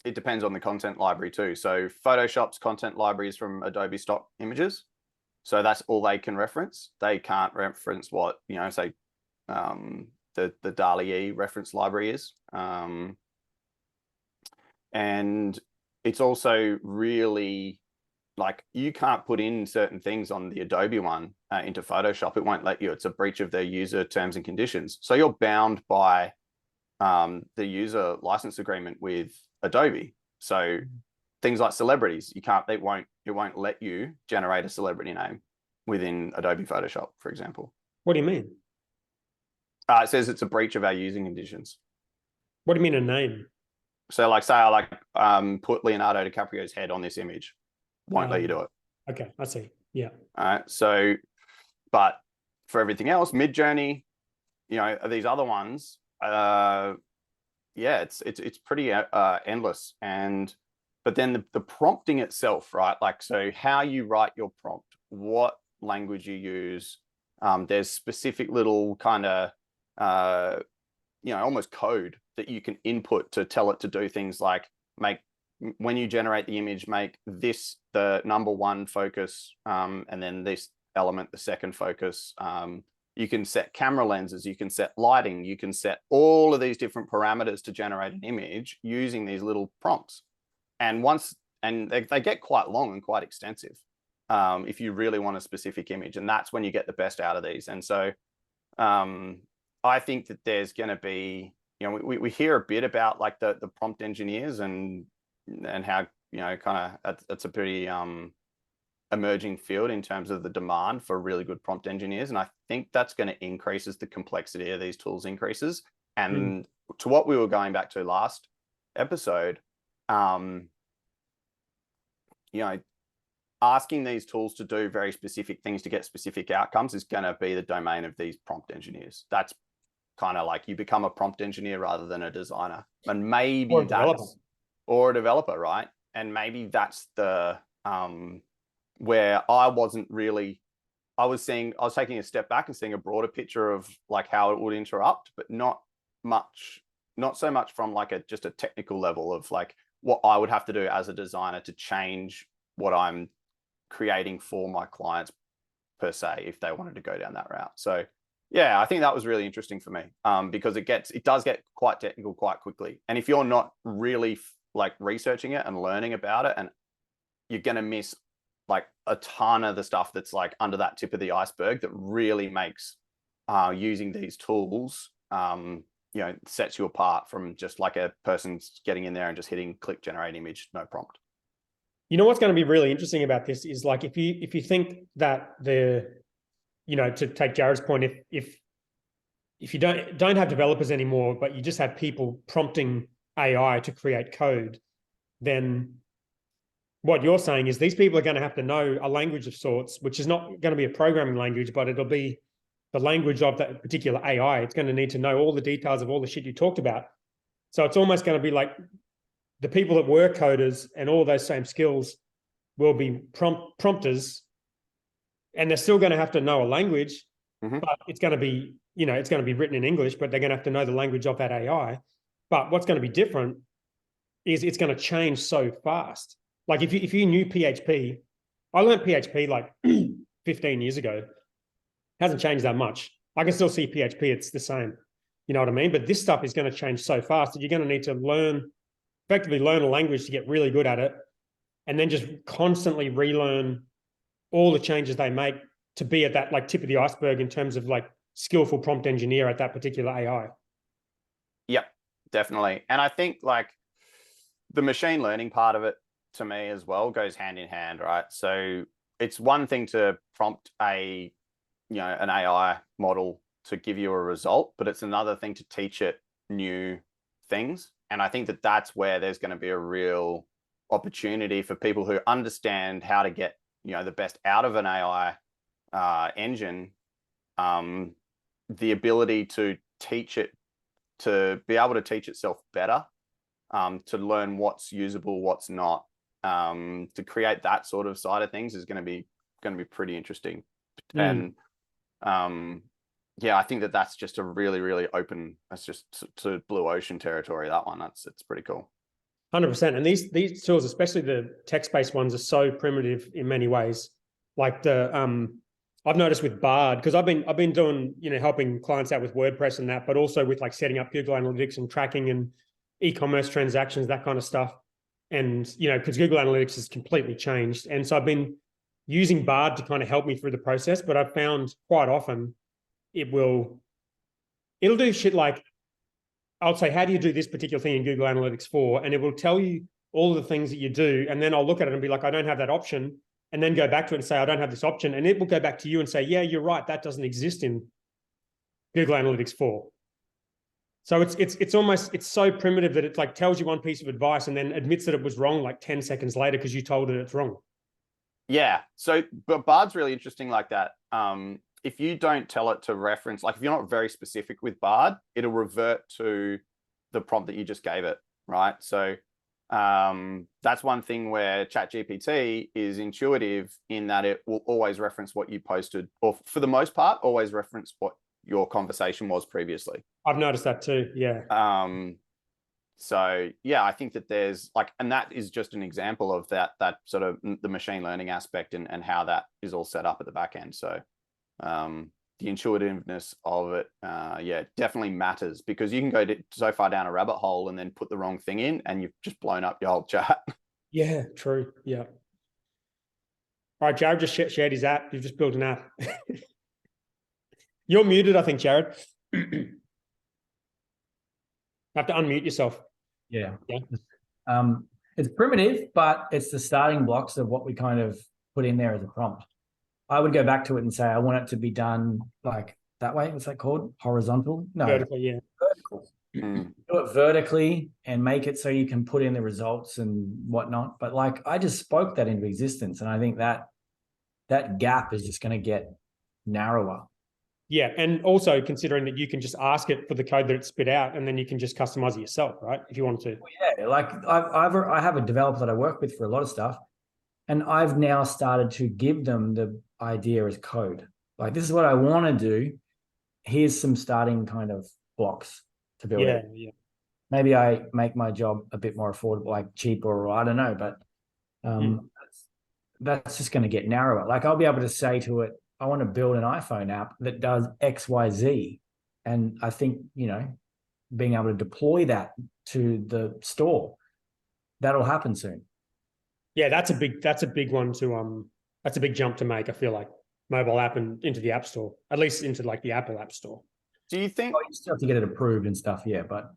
it depends on the content library too. So Photoshop's content library is from Adobe stock images. So that's all they can reference. They can't reference what, say the DALL-E reference library is. And it's also really like, you can't put in certain things on the Adobe one into Photoshop. It won't let you. It's a breach of their user terms and conditions. So you're bound by the user license agreement with Adobe. So things like celebrities, it won't let you generate a celebrity name within Adobe Photoshop, for example. What do you mean? It says it's a breach of our using conditions. What do you mean, a name? So like, say I put Leonardo DiCaprio's head on this image, won't let you do it. Okay, I see. Yeah. All right. So, but for everything else, Midjourney, these other ones, it's pretty endless. But then the prompting itself, right? Like, so how you write your prompt, what language you use, there's specific little kind of almost code that you can input to tell it to do things like when you generate the image, make this the number one focus, and then this element the second focus. You can set camera lenses, you can set lighting, you can set all of these different parameters to generate an image using these little prompts. And they get quite long and quite extensive if you really want a specific image. And that's when you get the best out of these. And so I think that there's going to be, we hear a bit about like the prompt engineers and how, kind of it's a pretty emerging field in terms of the demand for really good prompt engineers. And I think that's going to increase as the complexity of these tools increases. And to what we were going back to last episode, asking these tools to do very specific things to get specific outcomes is going to be the domain of these prompt engineers. That's kind of like you become a prompt engineer rather than a designer, and maybe or a developer, right? And maybe that's the where I wasn't really. I was taking a step back and seeing a broader picture of like how it would interrupt, but not so much from like just a technical level of like what I would have to do as a designer to change what I'm creating for my clients per se, if they wanted to go down that route. So yeah, I think that was really interesting for me, because it does get quite technical quite quickly. And if you're not really like researching it and learning about it, and you're going to miss like a ton of the stuff that's like under that tip of the iceberg that really makes using these tools, sets you apart from just like a person's getting in there and just hitting click generate image, no prompt. What's going to be really interesting about this is like if you think that to take Jarrod's point, if you don't have developers anymore, but you just have people prompting AI to create code, then what you're saying is these people are going to have to know a language of sorts, which is not going to be a programming language, but it'll be the language of that particular AI. It's going to need to know all the details of all the shit you talked about. So it's almost going to be like the people that were coders and all those same skills will be prompters, and they're still going to have to know a language, but it's going to be, it's going to be written in English, but they're going to have to know the language of that AI. But what's going to be different is it's going to change so fast. Like if you knew PHP, I learned PHP like 15 years ago. It hasn't changed that much. I can still see PHP, it's the same. You know what I mean? But this stuff is going to change so fast that you're going to need to effectively learn a language to get really good at it, and then just constantly relearn all the changes they make to be at that like tip of the iceberg in terms of like skillful prompt engineer at that particular AI. Yep, definitely. And I think like the machine learning part of it to me as well goes hand in hand, right? So it's one thing to prompt an AI model to give you a result, but it's another thing to teach it new things. And I think that that's where there's going to be a real opportunity for people who understand how to get, the best out of an AI engine, the ability to teach it, to be able to teach itself better, to learn what's usable, what's not, to create that sort of side of things is going to be pretty interesting. And I think that's just a really, really open, that's just to blue ocean territory, that one. It's pretty cool. 100%. And these tools, especially the text-based ones, are so primitive in many ways. Like I've noticed with Bard, because I've been doing, helping clients out with WordPress and that, but also with like setting up Google Analytics and tracking and e-commerce transactions, that kind of stuff. And, because Google Analytics has completely changed. And so I've been using Bard to kind of help me through the process, but I've found quite often it'll do shit like, I'll say, how do you do this particular thing in Google Analytics 4? And it will tell you all of the things that you do. And then I'll look at it and be like, I don't have that option. And then go back to it and say, I don't have this option. And it will go back to you and say, yeah, you're right. That doesn't exist in Google Analytics 4. So it's so primitive that it like tells you one piece of advice and then admits that it was wrong like 10 seconds later because you told it it's wrong. Yeah. So, but Bard's really interesting like that. If you don't tell it to reference, like if you're not very specific with Bard, it'll revert to the prompt that you just gave it, right? So that's one thing where ChatGPT is intuitive in that it will always reference what you posted, or for the most part, always reference what your conversation was previously. I've noticed that too. Yeah. So yeah, I think that there's like, and that is just an example of that sort of the machine learning aspect and how that is all set up at the back end. So the intuitiveness of it, yeah, definitely matters, because you can go so far down a rabbit hole and then put the wrong thing in and you've just blown up your whole chat. Yeah, true. Yeah. All right, Jarrod just shared his app. You've just built an app. You're muted, I think, Jarrod. You have to unmute yourself. Yeah. Yeah. It's primitive, but it's the starting blocks of what we kind of put in there as a prompt. I would go back to it and say, I want it to be done like that way. What's that called? Horizontal? No. Vertical, yeah. Vertical. Do it vertically and make it so you can put in the results and whatnot. But like, I just spoke that into existence. And I think that gap is just going to get narrower. Yeah, and also considering that you can just ask it for the code that it spit out, and then you can just customize it yourself, right? If you want to. Yeah, like I have a developer that I work with for a lot of stuff, and I've now started to give them the idea as code. Like, this is what I want to do. Here's some starting kind of blocks to build it. Yeah. Maybe I make my job a bit more affordable, like cheaper, or I don't know, but that's just going to get narrower. Like, I'll be able to say to it, I want to build an iPhone app that does X, Y, Z. And I think, being able to deploy that to the store, that'll happen soon. Yeah, that's a big one to that's a big jump to make. I feel like mobile app and into the App Store, at least into like the Apple App Store. Do you think you still have to get it approved and stuff? Yeah. But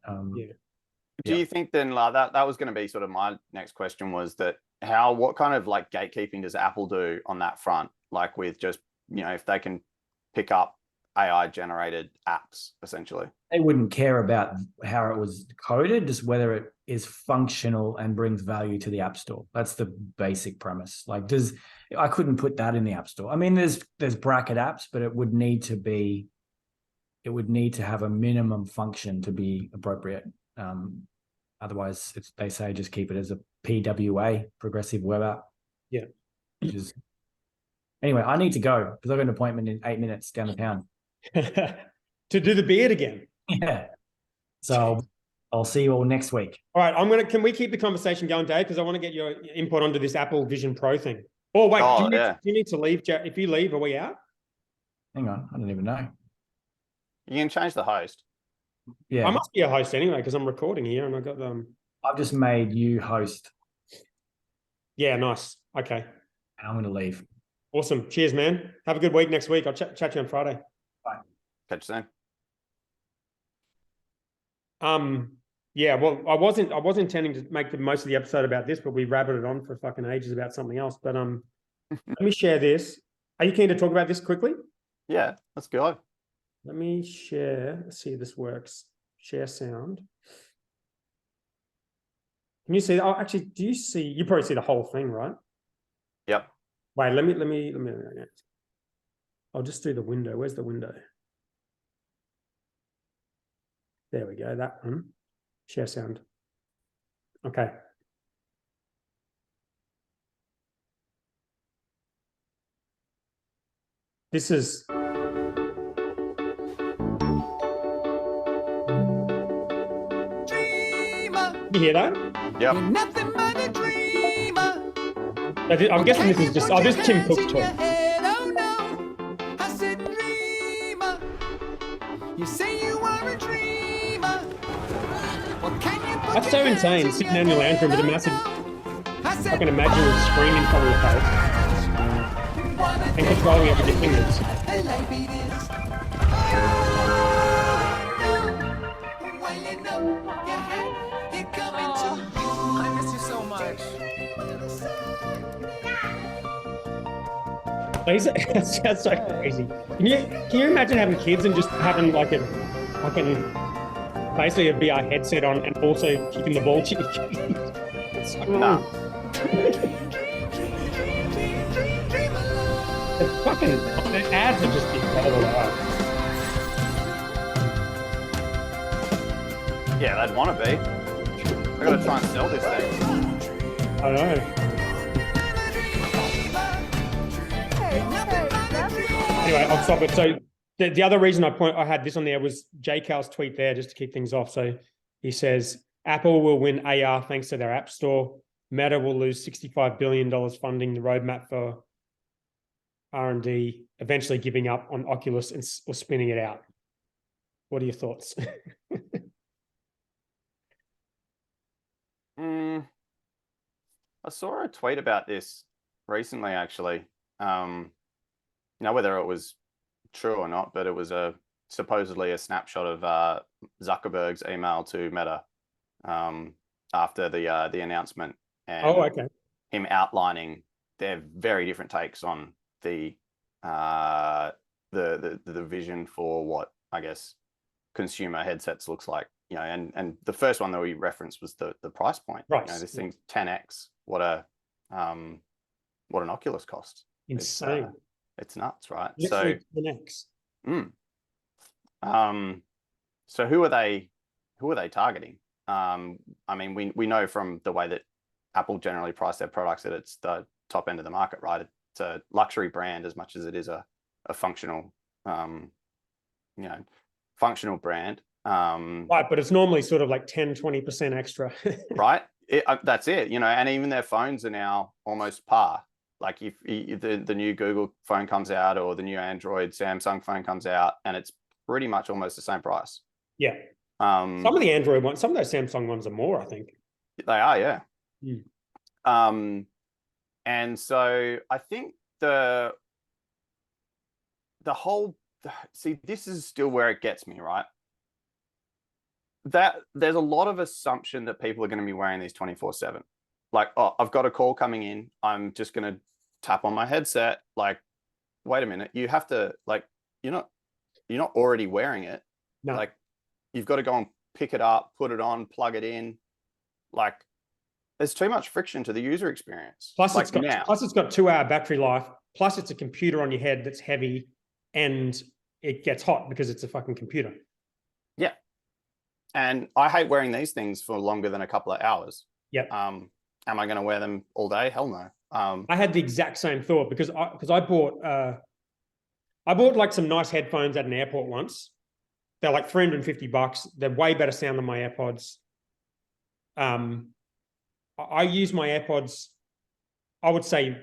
do you think then, like, that was going to be sort of my next question, was that what kind of like gatekeeping does Apple do on that front? Like, with just, if they can pick up AI generated apps, essentially. They wouldn't care about how it was coded, just whether it is functional and brings value to the App Store. That's the basic premise. Like, I couldn't put that in the App Store. I mean, there's bracket apps, but it would need to have a minimum function to be appropriate. Otherwise, they say just keep it as a PWA, progressive web app. Yeah. Anyway, I need to go because I've got an appointment in 8 minutes down the town. To do the beard again. Yeah. So I'll see you all next week. All right. Can we keep the conversation going, Dave? Because I want to get your input onto this Apple Vision Pro thing. Oh, wait. Do you need to leave, Jared? If you leave, are we out? Hang on. I don't even know. You can change the host. Yeah. I must be a host anyway because I'm recording here and I got them. I've just made you host. Yeah, nice. Okay. And I'm going to leave. Awesome. Cheers, man. Have a good week next week. I'll chat to you on Friday. Bye. Catch you soon. Yeah, well, I wasn't intending to make the most of the episode about this, but we rabbited on for fucking ages about something else. But let me share this. Are you keen to talk about this quickly? Yeah, let's go. Let me share. Let's see if this works. Share sound. Can you see? Oh, actually, do you see? You probably see the whole thing, right? Yep. Wait, let me. I'll just do the window. Where's the window? There we go. That one. Share sound. Okay. This is. You hear that? Yep. I'm guessing this is just. Oh, this is Tim Cook's choice. That's so insane. Sitting down in your lounge room with a massive fucking imaginary screen in front of your face and controlling it with your fingers. I miss you so much. That's so crazy. Can you imagine having kids and just having like a fucking basically a VR headset on and also kicking the ball to your kids? It's so Nah. the ads are just incredible. Yeah, they'd want to be. I gotta try and sell this thing. I know. Anyway, I'll stop it. So The other reason I had this on there was J. Cal's tweet there, just to kick things off. So he says, Apple will win AR thanks to their app store. Meta will lose $65 billion funding the roadmap for R&D, eventually giving up on Oculus or spinning it out. What are your thoughts? I saw a tweet about this recently, actually. Whether it was true or not, but it was supposedly a snapshot of Zuckerberg's email to Meta after the announcement, and okay. him outlining their very different takes on the vision for what, I guess, consumer headsets looks like. And the first one that we referenced was the price point. Right. This thing's 10x what an Oculus costs. Insane. It's nuts, right? Literally 10x. So who are they targeting? We know from the way that Apple generally price their products that it's the top end of the market, right? It's a luxury brand as much as it is a functional, functional brand. Right, but it's normally sort of like 10-20% extra. Right? That's it, and even their phones are now almost par. Like if the new Google phone comes out or the new Android Samsung phone comes out, and it's pretty much almost the same price. Yeah. Some of the Android ones, some of those Samsung ones are more, I think. They are, yeah. Mm. And so I think the whole, see, this is still where it gets me, right? That there's a lot of assumption that people are going to be wearing these 24/7. Like, oh, I've got a call coming in, I'm just going to tap on my headset. Like, wait a minute, you have to, like, you're not already wearing it. No. Like, you've got to go and pick it up, put it on, plug it in. Like, there's too much friction to the user experience. Plus, like it's got 2-hour battery life. Plus, it's a computer on your head that's heavy, and it gets hot because it's a fucking computer. Yeah. And I hate wearing these things for longer than a couple of hours. Yep. Am I going to wear them all day? Hell no. I had the exact same thought because I bought like some nice headphones at an airport once. They're like $350. They're way better sound than my AirPods. I use my AirPods, I would say,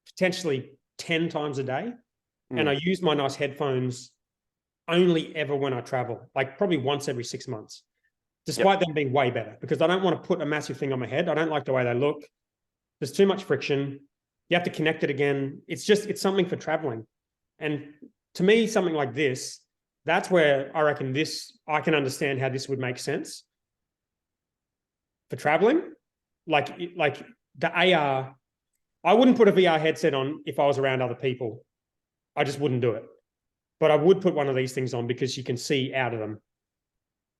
potentially 10 times a day. And I use my nice headphones only ever when I travel, like probably once every 6 months, despite them being way better, because I don't want to put a massive thing on my head. I don't like the way they look. There's too much friction. You have to connect it again. It's something for traveling. And to me, something like this, that's where I reckon I can understand how this would make sense for traveling. Like the AR, I wouldn't put a VR headset on if I was around other people. I just wouldn't do it. But I would put one of these things on because you can see out of them.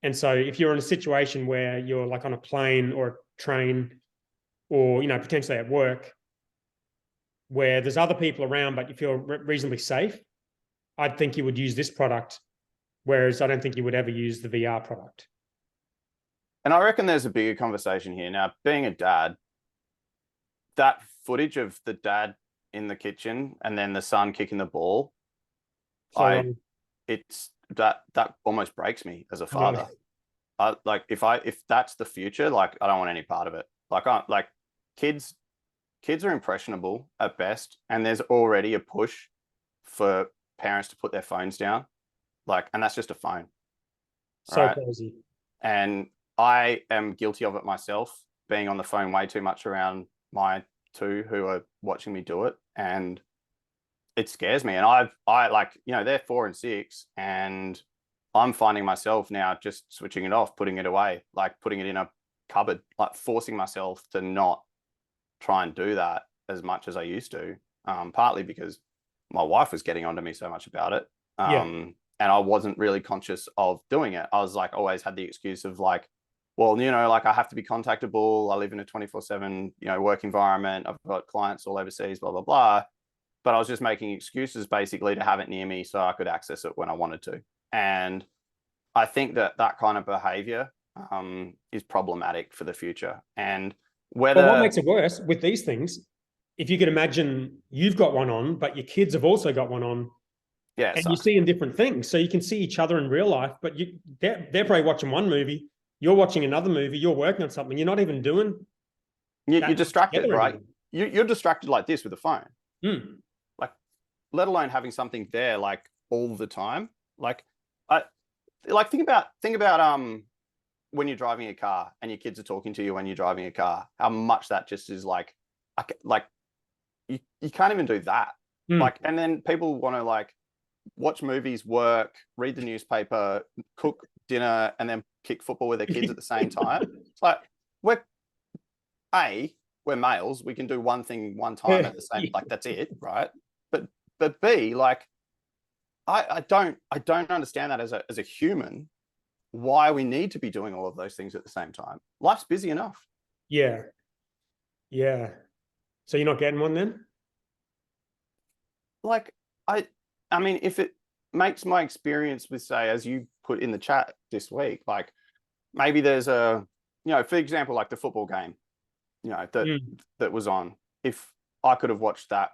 And so if you're in a situation where you're like on a plane or a train or, potentially at work where there's other people around, but you feel reasonably safe, I'd think you would use this product, whereas I don't think you would ever use the VR product. And I reckon there's a bigger conversation here. Now, being a dad, that footage of the dad in the kitchen and then the son kicking the ball, it's that almost breaks me as a father. If that's the future, like, I don't want any part of it. Like, kids are impressionable at best, and there's already a push for parents to put their phones down. And that's just a phone. So crazy. And I am guilty of it myself, being on the phone way too much around my two who are watching me do it. And it scares me. And they're 4 and 6, and I'm finding myself now just switching it off, putting it away, like putting it in a cupboard, like forcing myself to not try and do that as much as I used to, partly because my wife was getting onto me so much about it. And I wasn't really conscious of doing it. I was like, always had the excuse of like, well, I have to be contactable. I live in a 24/7, work environment. I've got clients all overseas, blah, blah, blah. But I was just making excuses basically to have it near me so I could access it when I wanted to. And I think that kind of behavior is problematic for the future. And But what makes it worse with these things, if you could imagine you've got one on, but your kids have also got one on, Yeah, and you're seeing different things. So you can see each other in real life, but they're probably watching one movie, you're watching another movie, you're working on something, you're not even doing. You're distracted, right? Anymore. You're distracted like this with a phone. Mm. Like, let alone having something there like all the time. Like, think about when you're driving a car and your kids are talking to you when you're driving a car, how much that just is like you can't even do that. Like, and then people want to like watch movies, work, read the newspaper, cook dinner, and then kick football with their kids at the same time. It's like we're males, we can do one thing one time at the same, like that's it, right? But B, like I don't understand that as a human, why we need to be doing all of those things at the same time. Life's busy enough. Yeah. So you're not getting one then? Like, I mean, if it makes my experience with, say, as you put in the chat this week, like maybe there's a, for example, like the football game, that was on. If I could have watched that,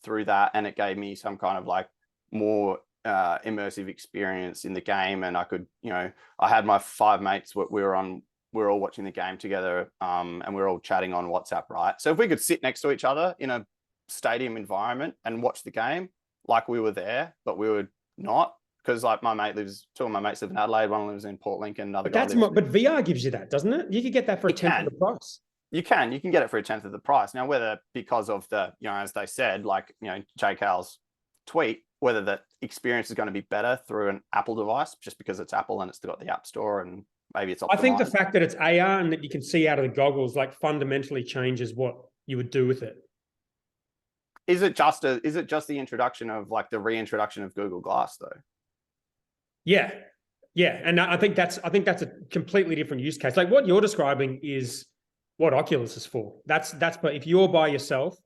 through that, and it gave me some kind of like more immersive experience in the game, and I could, I had my 5 mates, we were all watching the game together, and we were all chatting on WhatsApp, right? So if we could sit next to each other in a stadium environment and watch the game like we were there, but we were not, because like two of my mates live in Adelaide, one lives in Port Lincoln, another but but VR gives you that, doesn't it? You could get that for a tenth of the price. You can get it for a tenth of the price. Now, whether because of the, as they said, like, JK's tweet, whether the experience is going to be better through an Apple device, just because it's Apple and it's got the App Store and maybe it's optimized. I think the fact that it's AR and that you can see out of the goggles like fundamentally changes what you would do with it. Is it just the introduction of like the reintroduction of Google Glass though? Yeah. And I think that's a completely different use case. Like what you're describing is what Oculus is for. But if you're by yourself,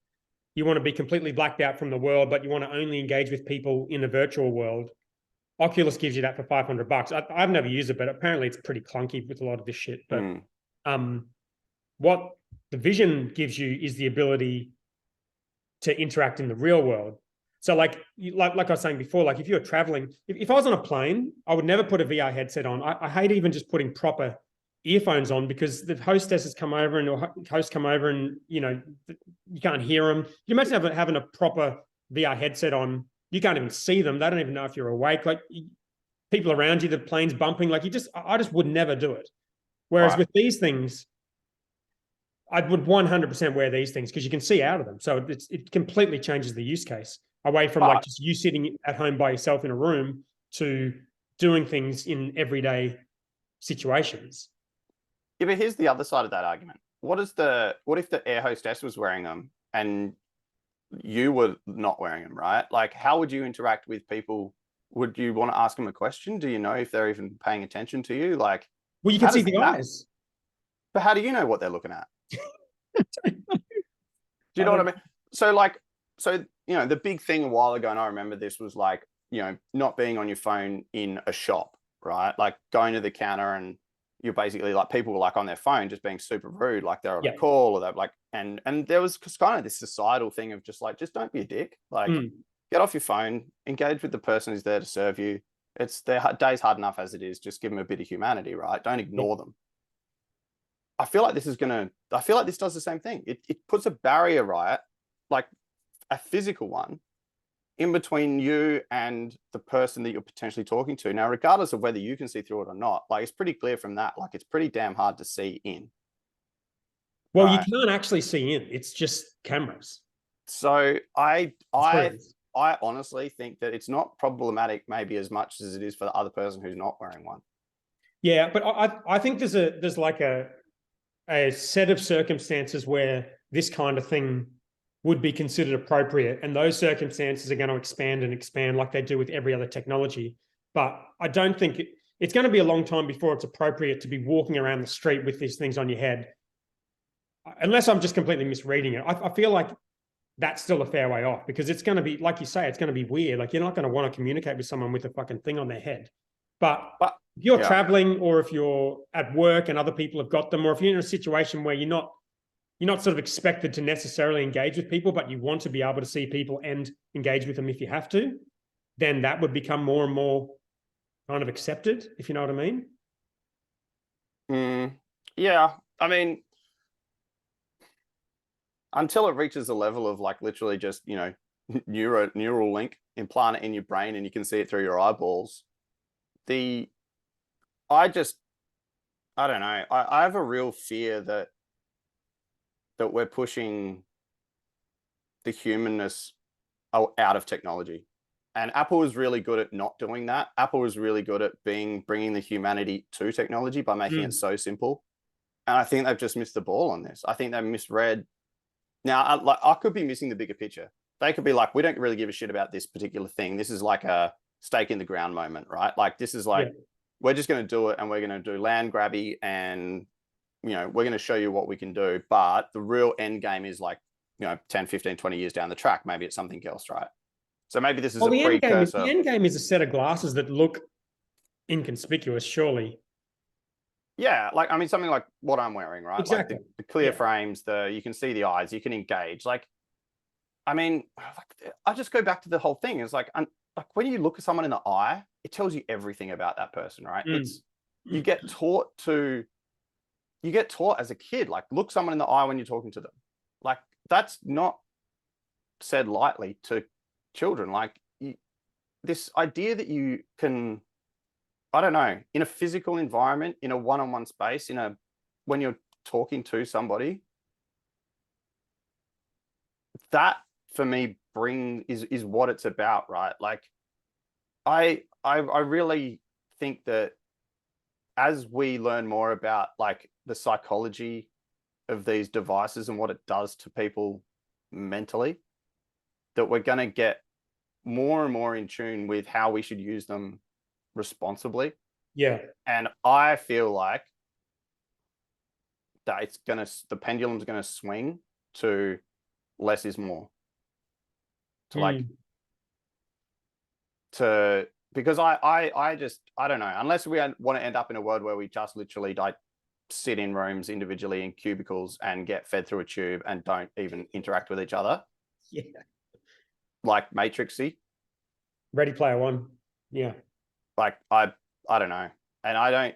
you want to be completely blacked out from the world, but you want to only engage with people in the virtual world. Oculus gives you that for $500. I've never used it, but apparently it's pretty clunky with a lot of this shit. But what the Vision gives you is the ability to interact in the real world. So like I was saying before, like if you're traveling, if I was on a plane, I would never put a VR headset on. I hate even just putting proper earphones on, because the hostesses come over and or hosts come over and, you can't hear them. You imagine having a proper VR headset on, you can't even see them. They don't even know if you're awake. Like people around you, the plane's bumping, like I just would never do it. Whereas with these things, I would 100% wear these things because you can see out of them. So it completely changes the use case away from like just you sitting at home by yourself in a room to doing things in everyday situations. Yeah, but here's the other side of that argument. What if the air hostess was wearing them and you were not wearing them, right? Like, how would you interact with people? Would you want to ask them a question? Do you know if they're even paying attention to you? Like, well, you can see the eyes. But how do you know what they're looking at? Do you know what I mean? So the big thing a while ago, and I remember this, was like, not being on your phone in a shop, right? Like going to the counter and you're basically like, people were like on their phone just being super rude, like they're on a call, or they're like, and there was kind of this societal thing of just like, just don't be a dick, like get off your phone, engage with the person who's there to serve you. It's their day's hard enough as it is. Just give them a bit of humanity, right? Don't ignore them. I feel like this does the same thing. It puts a barrier, right? Like a physical one in between you and the person that you're potentially talking to. Now, regardless of whether you can see through it or not, like it's pretty clear from that, like it's pretty damn hard to see in. Well, you can't actually see in. It's just cameras. So I honestly think that it's not problematic maybe as much as it is for the other person who's not wearing one. Yeah, but I think there's like a set of circumstances where this kind of thing would be considered appropriate. And those circumstances are going to expand and expand like they do with every other technology. But I don't think it's going to be a long time before it's appropriate to be walking around the street with these things on your head. Unless I'm just completely misreading it. I feel like that's still a fair way off, because it's going to be, like you say, it's going to be weird. Like you're not going to want to communicate with someone with a fucking thing on their head. But if you're traveling, or if you're at work and other people have got them, or if you're in a situation where you're not sort of expected to necessarily engage with people, but you want to be able to see people and engage with them if you have to, then that would become more and more kind of accepted, if you know what I mean. Yeah, I mean, until it reaches the level of like literally just, you know, neural link, implant it in your brain and you can see it through your eyeballs. I don't know. I have a real fear that we're pushing the humanness out of technology. And Apple is really good at not doing that. Apple is really good at bringing the humanity to technology by making it so simple. And I think they've just missed the ball on this. I think they've misread. Now, I could be missing the bigger picture. They could be like, we don't really give a shit about this particular thing. This is like a stake in the ground moment, right? Like this is like, we're just going to do it and we're going to do land grabby and, you know, we're going to show you what we can do. But the real end game is like, you know, 10, 15, 20 years down the track. Maybe it's something else, right? So maybe this is a precursor. The end game is a set of glasses that look inconspicuous, surely. Yeah, like I mean, something like what I'm wearing, right? Exactly. Like the clear frames, you can see the eyes, you can engage. Like, I mean, I just go back to the whole thing. It's like when you look at someone in the eye, it tells you everything about that person, right? It's you get taught as a kid, like look someone in the eye when you're talking to them. Like that's not said lightly to children. Like this idea that you can, I don't know, in a physical environment, in a one-on-one space, when you're talking to somebody, that for me is what it's about, right? Like I really think that as we learn more about like the psychology of these devices and what it does to people mentally, that we're going to get more and more in tune with how we should use them responsibly. Yeah. And I feel like that the pendulum's going to swing to less is more. Because I don't know, unless we want to end up in a world where we just literally like sit in rooms individually in cubicles and get fed through a tube and don't even interact with each other. Yeah. Like Matrixy. Ready Player One. Yeah. Like I don't know. And I don't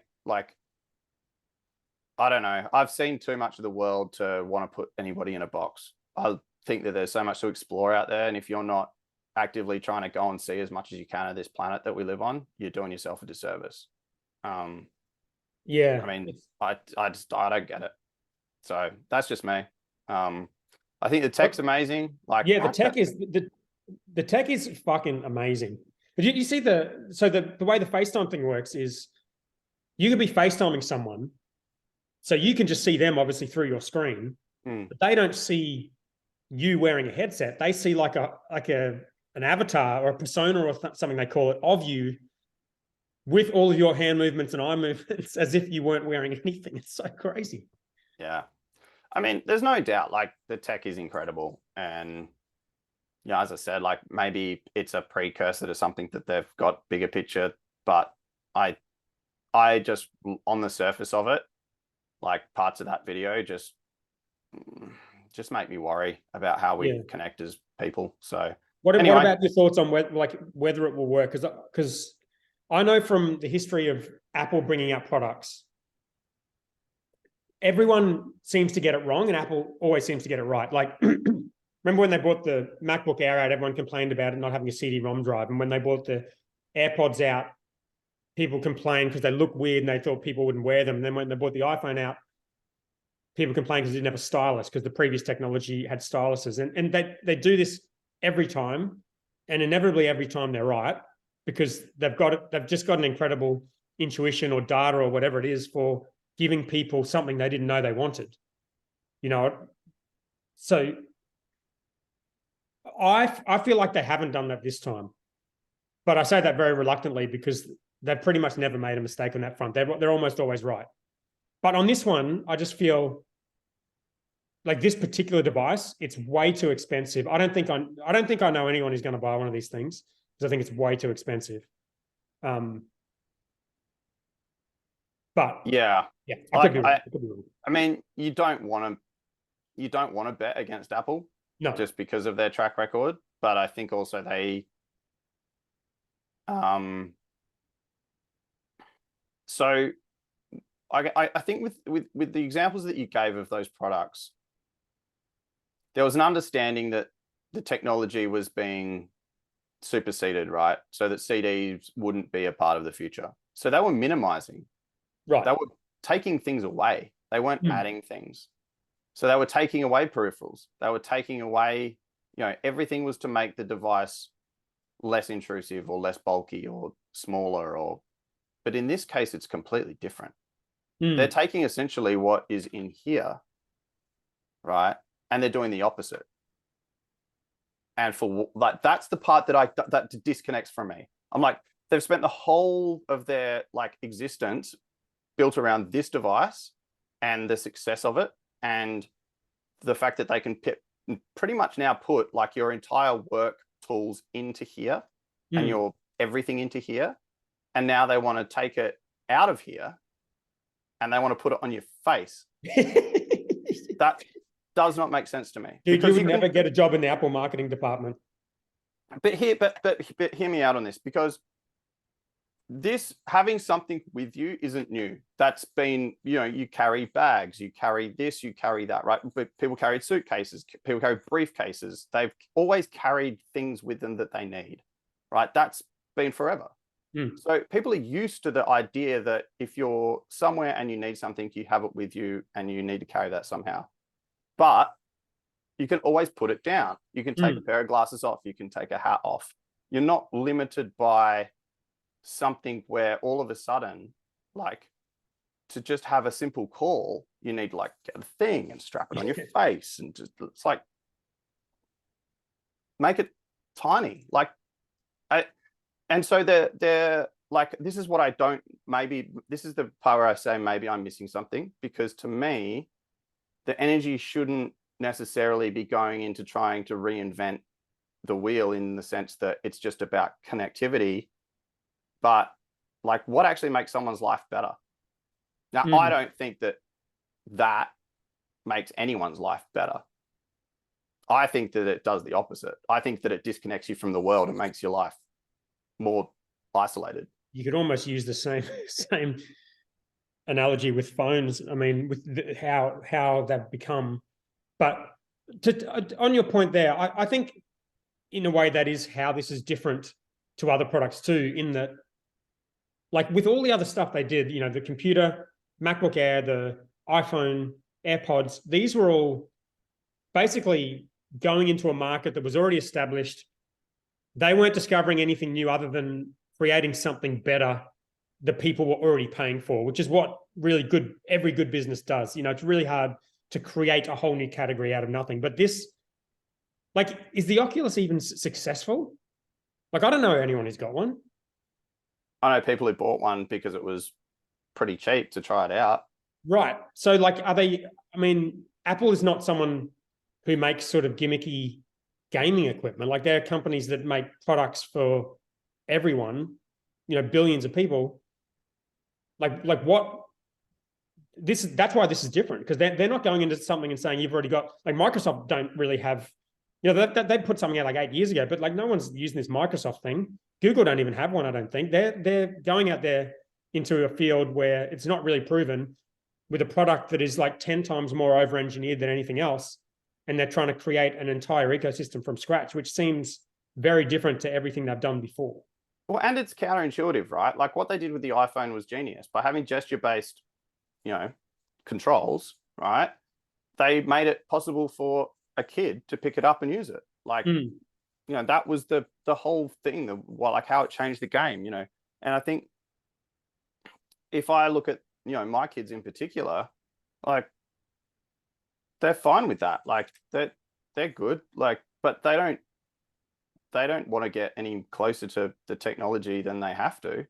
know. I've seen too much of the world to want to put anybody in a box. I think that there's so much to explore out there. And if you're not actively trying to go and see as much as you can of this planet that we live on, you're doing yourself a disservice. Yeah. I mean, I don't get it. So that's just me. I think the tech's amazing. Like, yeah, the tech is fucking amazing. But you see the way the FaceTime thing works is you could be FaceTiming someone, so you can just see them obviously through your screen, but they don't see you wearing a headset. They see like an avatar or a persona or something they call it of you with all of your hand movements and eye movements as if you weren't wearing anything. It's so crazy. Yeah. I mean, there's no doubt like the tech is incredible. And yeah, as I said, like maybe it's a precursor to something that they've got bigger picture, but I just on the surface of it, like parts of that video just make me worry about how we connect as people. So what about your thoughts on whether it will work? Because I know from the history of Apple bringing out products, everyone seems to get it wrong and Apple always seems to get it right. Like, remember when they brought the MacBook Air out, everyone complained about it not having a CD-ROM drive. And when they brought the AirPods out, people complained because they look weird and they thought people wouldn't wear them. And then when they brought the iPhone out, people complained because it didn't have a stylus because the previous technology had styluses. And they do this every time, and inevitably every time they're right, because they've just got an incredible intuition or data or whatever it is for giving people something they didn't know they wanted. You know, so I feel like they haven't done that this time. But I say that very reluctantly because they've pretty much never made a mistake on that front. They're almost always right. But on this one, I just feel like this particular device, it's way too expensive. I don't think I know anyone who's going to buy one of these things because I think it's way too expensive. But yeah, I could be wrong. I mean, you don't want to bet against Apple, no, just because of their track record. But I think also they So I think with the examples that you gave of those products, there was an understanding that the technology was being superseded, right? So that CDs wouldn't be a part of the future. So they were minimizing. Right. They were taking things away. They weren't Hmm. adding things. So they were taking away peripherals. They were taking away, everything was to make the device less intrusive or less bulky or smaller, but in this case, it's completely different. They're taking essentially what is in here, right? And they're doing the opposite. And that's the part that disconnects from me. I'm like, they've spent the whole of their existence built around this device and the success of it, and the fact that they can pretty much now put your entire work tools into here and your everything into here. And now they want to take it out of here and they want to put it on your face. That does not make sense to me. Dude, you would never get a job in the Apple marketing department. But hear me out on this, because this having something with you isn't new. That's been, you carry bags, you carry this, you carry that, right? But people carried suitcases, people carry briefcases. They've always carried things with them that they need, right? That's been forever. So people are used to the idea that if you're somewhere and you need something, you have it with you and you need to carry that somehow. But you can always put it down. You can take a pair of glasses off. You can take a hat off. You're not limited by something where all of a sudden, to just have a simple call, you need to get a thing and strap it on your face, and just it's make it tiny. And so they're this is what I don't, maybe this is the part where I say maybe I'm missing something, because to me, the energy shouldn't necessarily be going into trying to reinvent the wheel in the sense that it's just about connectivity, but what actually makes someone's life better. Now, I don't think that makes anyone's life better. I think that it does the opposite. I think that it disconnects you from the world and makes your life more isolated. You could almost use the same analogy with phones. I mean, with how they've become. But on your point there, I think in a way that is how this is different to other products too, in that, with all the other stuff they did, the computer, MacBook Air, the iPhone, AirPods, these were all basically going into a market that was already established. They weren't discovering anything new other than creating something better that people were already paying for, which is what every good business does. It's really hard to create a whole new category out of nothing. But this, is the Oculus even successful? I don't know anyone who's got one. I know people who bought one because it was pretty cheap to try it out. Right. So are they, Apple is not someone who makes sort of gimmicky gaming equipment. There are companies that make products for everyone, billions of people. What this, that's why this is different, because they're not going into something and saying you've already got, Microsoft don't really have, they put something out 8 years ago, but no one's using this Microsoft thing. Google don't even have one, I don't think. They're going out there into a field where it's not really proven, with a product that is 10 times more over-engineered than anything else. And they're trying to create an entire ecosystem from scratch, which seems very different to everything they've done before. Well, and it's counterintuitive, right? What they did with the iPhone was genius. By having gesture-based, controls, right? They made it possible for a kid to pick it up and use it. That was the whole thing, how it changed the game, And I think if I look at, my kids in particular, they're fine with that. They're good. But they don't want to get any closer to the technology than they have to.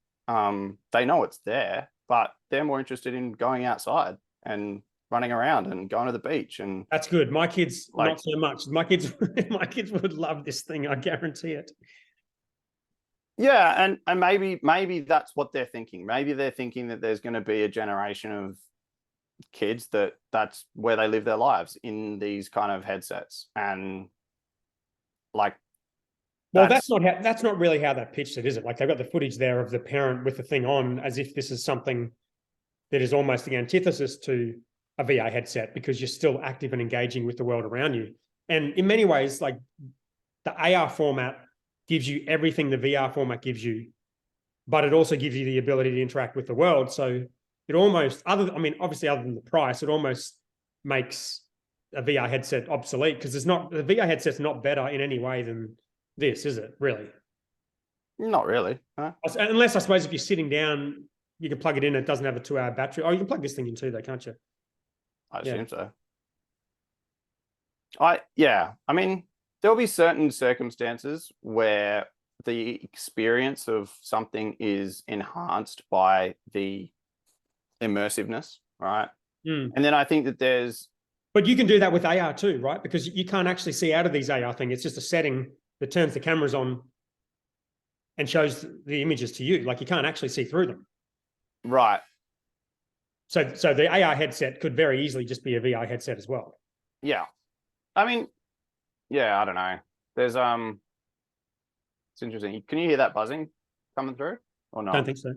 They know it's there, but they're more interested in going outside and running around and going to the beach. And that's good. My kids, not so much. My kids would love this thing. I guarantee it. Yeah, and maybe that's what they're thinking. Maybe they're thinking that there's going to be a generation of kids that's where they live their lives, in these kind of headsets. And Well, that's not really how they pitched it, is it? Like they've got the footage there of the parent with the thing on, as if this is something that is almost the antithesis to a VR headset, because you're still active and engaging with the world around you. And in many ways, like the AR format gives you everything the VR format gives you, but it also gives you the ability to interact with the world. So it almost, obviously other than the price, it almost makes a VR headset obsolete, because the VR headset's not better in any way than this, is it? Really? Not really. Huh? Unless, I suppose, if you're sitting down, you can plug it in. It doesn't have a 2-hour battery. Oh, you can plug this thing in too, though, can't you? I assume so. I mean, there'll be certain circumstances where the experience of something is enhanced by the immersiveness, right? Mm. And then I think that But you can do that with AR too, right? Because you can't actually see out of these AR thing. It's just a setting that turns the cameras on and shows the images to you. Like you can't actually see through them. right. So the AR headset could very easily just be a VR headset as well. Yeah. I mean, yeah, I don't know. There's it's interesting. Can you hear that buzzing coming through or not? I don't think so.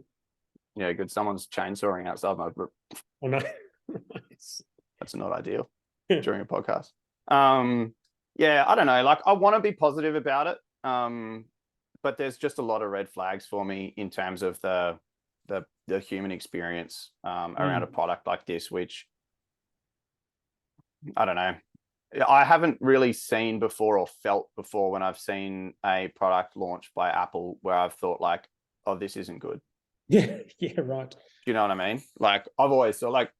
Yeah, good. Someone's chainsawing outside my Oh no. That's not ideal during a podcast. Yeah, I don't know. Like I want to be positive about it. But there's just a lot of red flags for me in terms of the human experience around a product like this, which I don't know. I haven't really seen before or felt before when I've seen a product launched by Apple where I've thought like, oh, this isn't good. Yeah, right. Do you know what I mean? Like I've always thought like,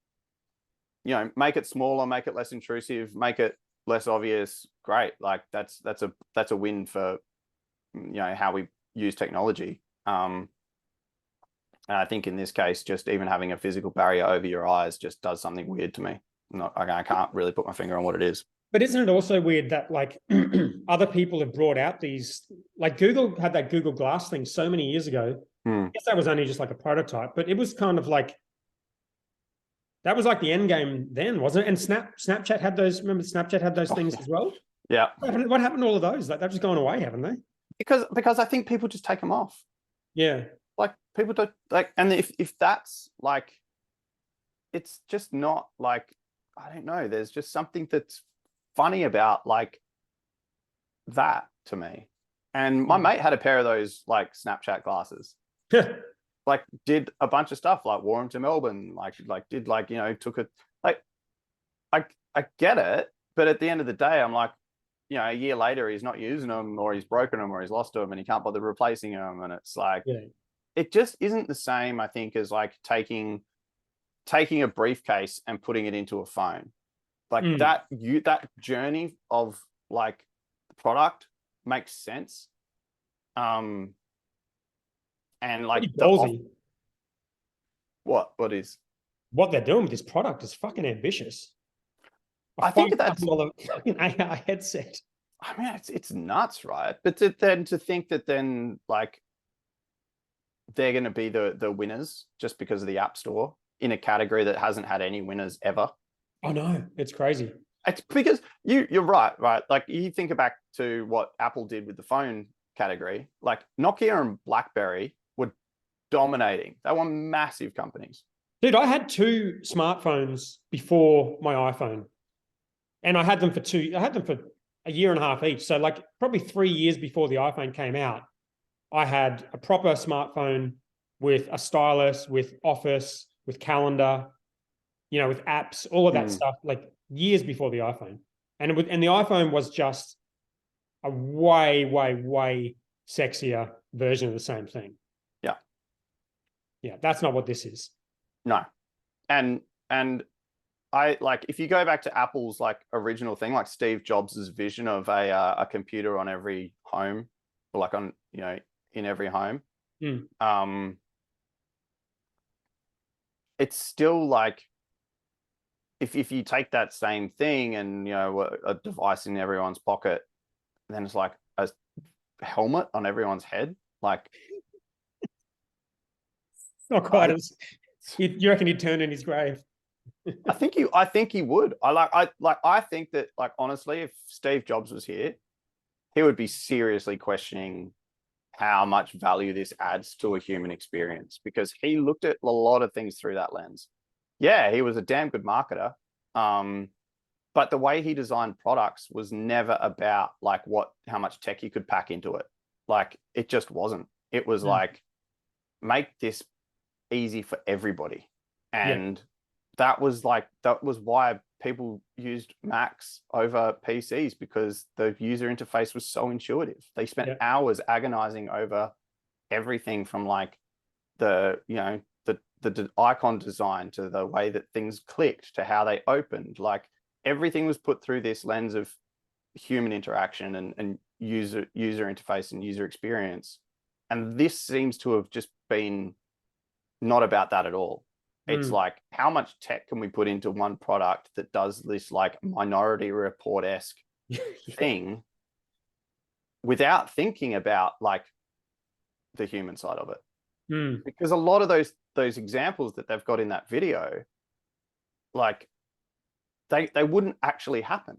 make it smaller, make it less intrusive, make it less obvious. Great. Like that's a win for, how we use technology. And I think in this case, just even having a physical barrier over your eyes just does something weird to me. I can't really put my finger on what it is. But isn't it also weird that like other people have brought out these, like Google had that Google Glass thing so many years ago. I guess that was only just like a prototype, but it was kind of like, that was like the end game then, wasn't it? And Snapchat had those, remember Snapchat had those things as well? Yeah. What happened to all of those? Like they've just gone away, haven't they? Because I think people just take them off. Yeah. Like people don't like, and if that's like, it's just not like, I don't know. There's just something that's funny about like that to me. And my mate had a pair of those like Snapchat glasses. Like did a bunch of stuff, like wore them to Melbourne, took it like I get it, but at the end of the day, I'm like, a year later he's not using them, or he's broken them, or he's lost them, and he can't bother replacing them, and it's like it just isn't the same, I think, as like taking a briefcase and putting it into a phone. Like that journey of like the product makes sense. And like what is what they're doing with this product is fucking ambitious. I think that's a fucking AR headset. I mean, it's nuts, right? But then to think that then like they're going to be the winners just because of the App Store in a category that hasn't had any winners ever. Oh no, it's crazy. It's because you're right? Like you think back to what Apple did with the phone category, like Nokia and BlackBerry were dominating. They were massive companies. Dude, I had 2 smartphones before my iPhone, and I had them for a year and a half each. So like probably 3 years before the iPhone came out, I had a proper smartphone with a stylus, with Office, with calendar, with apps, all of that stuff, like years before the iPhone. And the iPhone was just a way, way, way sexier version of the same thing. Yeah. Yeah, that's not what this is. No. And I like, if you go back to Apple's like original thing, like Steve Jobs's vision of a computer on every home, or like on, in every home, it's still like, if you take that same thing and, a device in everyone's pocket, then it's like a helmet on everyone's head. Like, not quite as, you reckon he'd turn in his grave? I think he would. I think that, like, honestly, if Steve Jobs was here, he would be seriously questioning how much value this adds to a human experience, because he looked at a lot of things through that lens. Yeah, he was a damn good marketer. But the way he designed products was never about like how much tech you could pack into it. Like it just wasn't. It was like, make this easy for everybody. And that was why people used Macs over PCs, because the user interface was so intuitive. They spent hours agonizing over everything from like the icon design to the way that things clicked to how they opened. Like everything was put through this lens of human interaction and user interface and user experience. And this seems to have just been not about that at all. It's like, how much tech can we put into one product that does this like Minority Report-esque thing without thinking about like the human side of it? Because a lot of those examples that they've got in that video, like they wouldn't actually happen.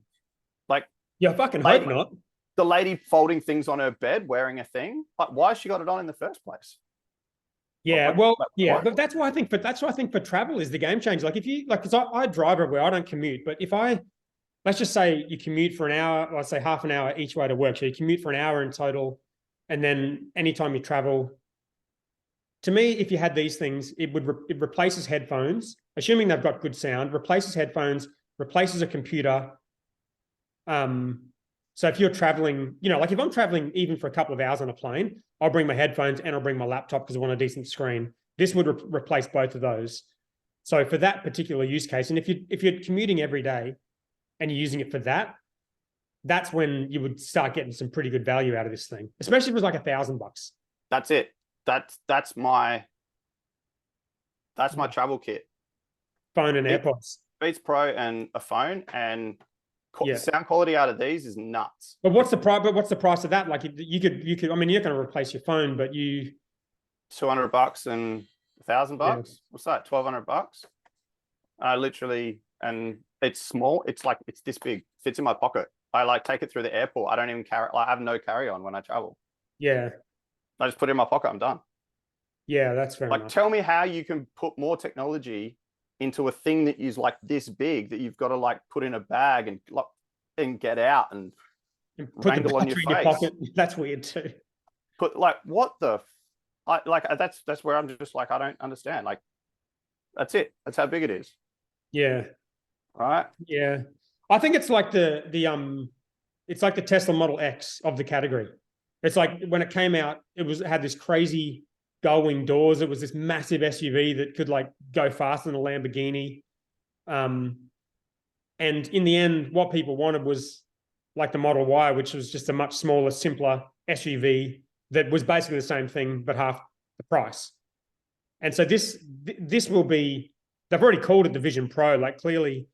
Like, I fucking hope not. The lady folding things on her bed wearing a thing, like why has she got it on in the first place? Yeah, but that's why I think for travel is the game changer. Like if you like, because I drive everywhere, I don't commute, but if let's just say you commute for an hour, let's say half an hour each way to work, so you commute for an hour in total, and then anytime you travel, to me, if you had these things, it replaces headphones, assuming they've got good sound, replaces headphones, replaces a computer. So if you're traveling, like if I'm traveling even for a couple of hours on a plane, I'll bring my headphones and I'll bring my laptop because I want a decent screen. This would replace both of those. So for that particular use case, and if you're commuting every day and you're using it for that, that's when you would start getting some pretty good value out of this thing, especially if it was like $1,000. That's it. That's my travel kit. Phone and AirPods. Beats Pro and a phone, and sound quality out of these is nuts. But what's the price? But what's the price of that? Like you could. I mean, you're going to replace your phone, but $200 and $1,000. What's that? $1,200. Literally, and it's small. It's like it's this big. Fits in my pocket. I like take it through the airport. I don't even carry. Like, I have no carry on when I travel. Yeah. I just put it in my pocket. I'm done. Yeah, that's fair enough. Tell me how you can put more technology into a thing that is like this big that you've got to like put in a bag and get out and put the battery in your pocket. That's weird too. Put like what the that's where I'm just like, I don't understand. Like that's it. That's how big it is. Yeah. Right. Yeah. I think it's like it's like the Tesla Model X of the category. It's like when it came out, it had this crazy gull-wing doors. It was this massive SUV that could like go faster than a Lamborghini. And in the end, what people wanted was like the Model Y, which was just a much smaller, simpler SUV that was basically the same thing, but half the price. And so this will be, they've already called it the Vision Pro. Like clearly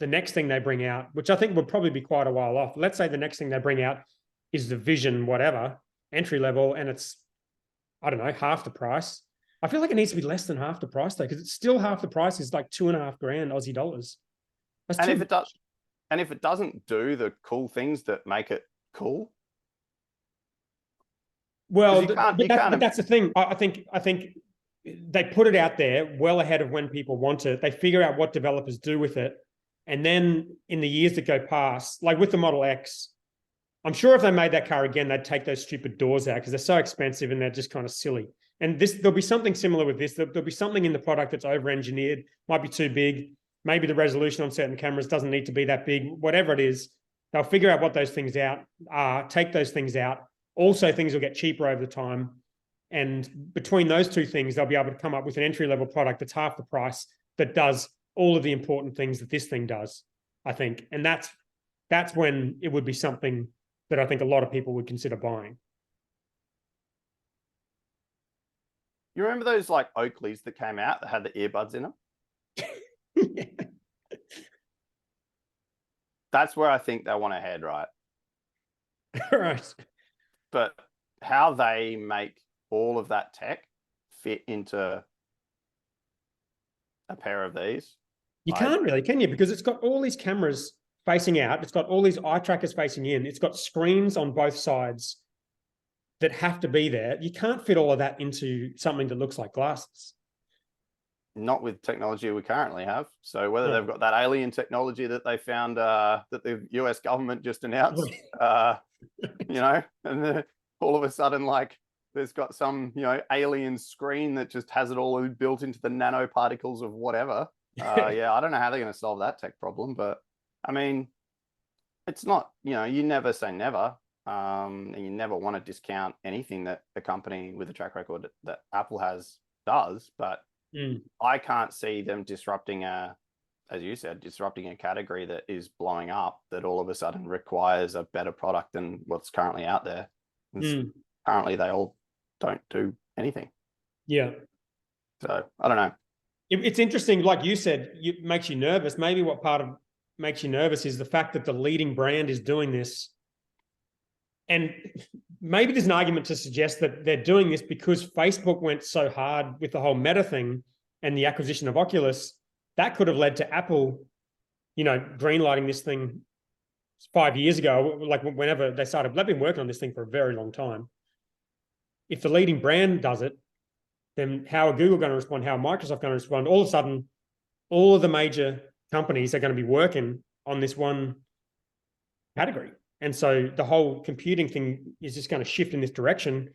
the next thing they bring out, which I think will probably be quite a while off. Let's say the next thing they bring out is the Vision, whatever, entry level, and it's, I don't know, half the price. I feel like it needs to be less than half the price though, because it's still half the price is like $2,500 Aussie dollars. And if it doesn't do the cool things that make it cool, well, but that's the thing. I think they put it out there well ahead of when people want it. They figure out what developers do with it, and then in the years that go past, like with the Model X, I'm sure if they made that car again, they'd take those stupid doors out because they're so expensive and they're just kind of silly. And there'll be something similar with this. There'll be something in the product that's over-engineered, might be too big. Maybe the resolution on certain cameras doesn't need to be that big. Whatever it is, they'll figure out what those things are, take those things out. Also, things will get cheaper over the time. And between those two things, they'll be able to come up with an entry-level product that's half the price that does all of the important things that this thing does, I think. And that's when it would be something that I think a lot of people would consider buying. You remember those like Oakleys that came out that had the earbuds in them? Yeah. That's where I think they want to head, right? Right. But how they make all of that tech fit into a pair of these. You can't really, can you? Because it's got all these cameras facing out. It's got all these eye trackers facing in. It's got screens on both sides that have to be there. You can't fit all of that into something that looks like glasses. Not with technology we currently have. So whether Yeah. they've got that alien technology that they found that the US government just announced, you know, and then all of a sudden, like, there's got some, you know, alien screen that just has it all built into the nanoparticles of whatever. Yeah, I don't know how they're going to solve that tech problem, but I mean, it's not, you know, you never say never. And you never want to discount anything that a company with a track record that Apple has does, but I can't see them disrupting as you said, disrupting a category that is blowing up, that all of a sudden requires a better product than what's currently out there. Currently, they all don't do anything. Yeah. So I don't know. It's interesting, like you said, it makes you nervous. Maybe what part of makes you nervous is the fact that the leading brand is doing this. And maybe there's an argument to suggest that they're doing this because Facebook went so hard with the whole Meta thing and the acquisition of Oculus. That could have led to Apple, you know, greenlighting this thing 5 years ago, like whenever they started. They've been working on this thing for a very long time. If the leading brand does it, then how are Google going to respond? How are Microsoft going to respond? All of a sudden, all of the major companies are going to be working on this one category. And so the whole computing thing is just going to shift in this direction,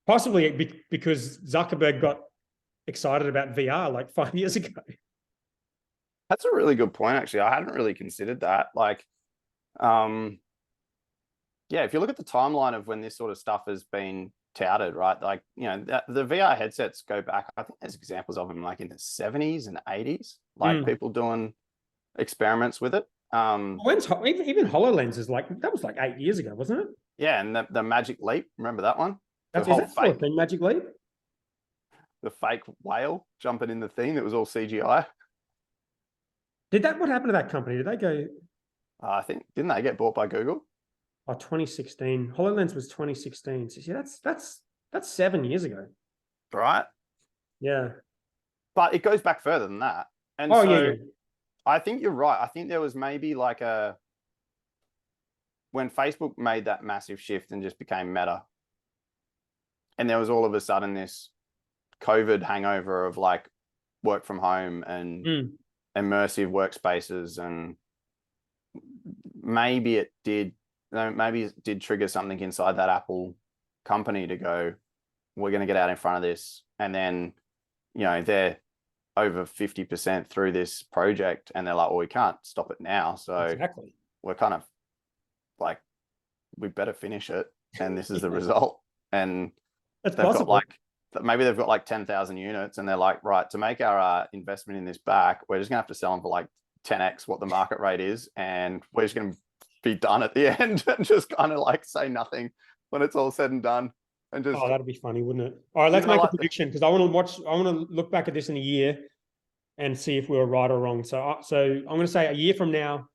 possibly because Zuckerberg got excited about VR like 5 years ago. That's a really good point, actually. I hadn't really considered that. Like, yeah, if you look at the timeline of when this sort of stuff has been touted, right? Like, you know, the VR headsets go back, I think there's examples of them like in the 70s and 80s, like people doing experiments with it. When's even HoloLens is like, that was like 8 years ago, wasn't it? Yeah, and the Magic Leap, remember that one? Is that still a thing, Magic Leap? The fake whale jumping in the thing that was all CGI. What happened to that company? Did they go? I think, didn't they get bought by Google? Oh, 2016. HoloLens was 2016. So yeah, that's 7 years ago. Right. Yeah. But it goes back further than that. And yeah. I think you're right. I think there was maybe like when Facebook made that massive shift and just became Meta, and there was all of a sudden this COVID hangover of like work from home and immersive workspaces, and maybe it did trigger something inside that Apple company to go, we're going to get out in front of this. And then, you know, they're over 50% through this project and they're like, well, we can't stop it now. So exactly. We're kind of like, we better finish it. And this is the result. And that's they've possible. got like, maybe they've got like 10,000 units and they're like, right, to make our investment in this back, we're just gonna have to sell them for like 10x what the market rate is. And we're just going to be done at the end and just kind of like say nothing when it's all said and done. And just, that'd be funny, wouldn't it? All right, let's make a prediction, because I want to look back at this in a year and see if we were right or wrong. So I'm going to say a year from now,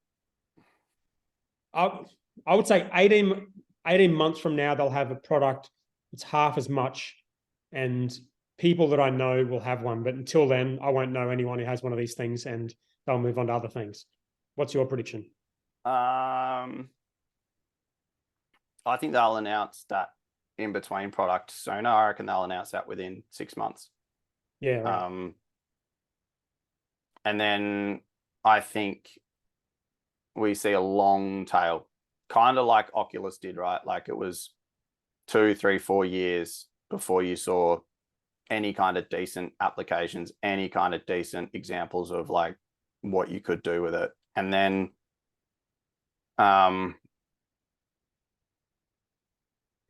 I would say 18 months from now, they'll have a product that's half as much, and people that I know will have one. But until then, I won't know anyone who has one of these things, and they'll move on to other things. What's your prediction? I think they'll announce that in between product sooner. I reckon they'll announce that within 6 months. Yeah. Right. And then I think we see a long tail, kind of like Oculus did, right? Like it was 2, 3, 4 years before you saw any kind of decent applications, any kind of decent examples of like what you could do with it. And then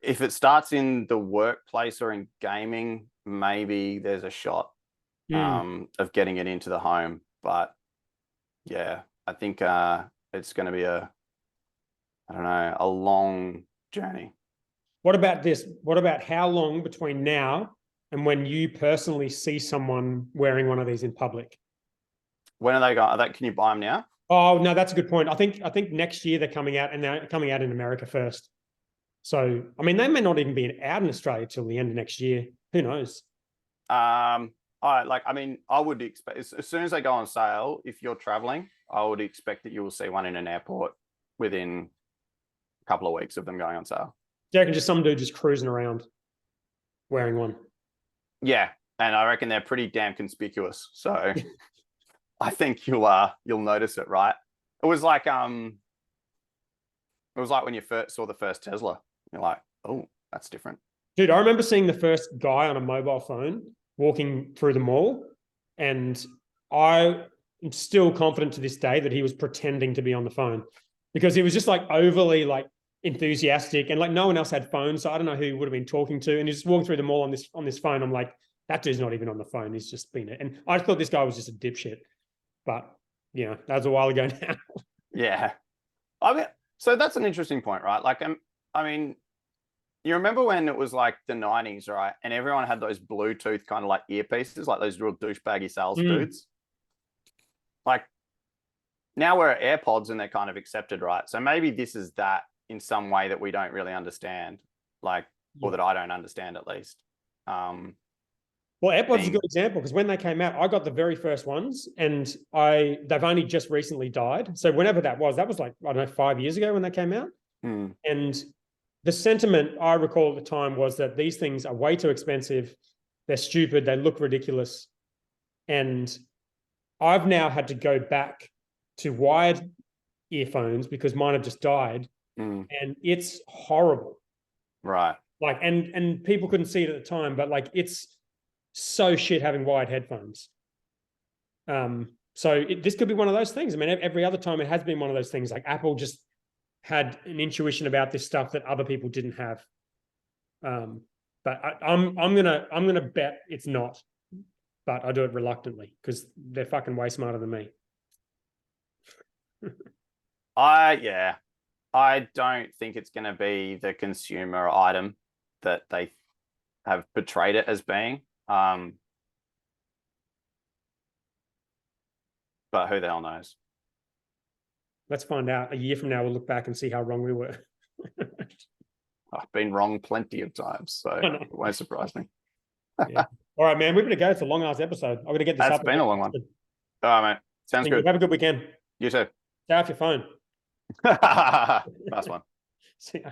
if it starts in the workplace or in gaming, maybe there's a shot of getting it into the home. But yeah, I think it's going to be a long journey. What about this? What about how long between now and when you personally see someone wearing one of these in public? When are they going? Can you buy them now? Oh no, that's a good point. I think next year they're coming out, and they're coming out in America first. So I mean, they may not even be out in Australia till the end of next year. Who knows? I I mean, I would expect as soon as they go on sale, if you're traveling, I would expect that you will see one in an airport within a couple of weeks of them going on sale. Do you reckon just some dude just cruising around wearing one? Yeah, and I reckon they're pretty damn conspicuous. So I think you'll notice it, right? It was like when you first saw the first Tesla. You're like, oh, that's different. Dude, I remember seeing the first guy on a mobile phone walking through the mall, and I am still confident to this day that he was pretending to be on the phone because he was just like overly like enthusiastic, and like no one else had phones, so I don't know who he would have been talking to, and he's just walking through the mall on this phone. I'm like, that dude's not even on the phone. He's just been it. And I thought this guy was just a dipshit, but you know, that was a while ago now. Yeah, I mean, so that's an interesting point, right? Like, I mean, you remember when it was like the 90s, right? And everyone had those Bluetooth kind of like earpieces, like those real douchebaggy sales dudes. Like now we're at AirPods and they're kind of accepted, right? So maybe this is that in some way that we don't really understand, like, or that I don't understand at least. Well, AirPods is a good example because when they came out, I got the very first ones, and they've only just recently died. So whenever that was like, I don't know, 5 years ago when they came out. And the sentiment I recall at the time was that these things are way too expensive. They're stupid. They look ridiculous. And I've now had to go back to wired earphones because mine have just died. And it's horrible. Right. Like, and people couldn't see it at the time, but like, it's so shit having wired headphones. So this could be one of those things. I mean, every other time it has been one of those things. Like Apple just had an intuition about this stuff that other people didn't have. But I'm gonna bet it's not. But I do it reluctantly because they're fucking way smarter than me. I don't think it's going to be the consumer item that they have portrayed it as being. But who the hell knows? Let's find out. A year from now, we'll look back and see how wrong we were. I've been wrong plenty of times, so it won't surprise me. Yeah. All right, man. We better go. It's a long ass episode. I'm going to get this up. That's been a long one. All right, mate. Sounds good. Have a good weekend. You too. Stay off your phone. Nice one. See ya.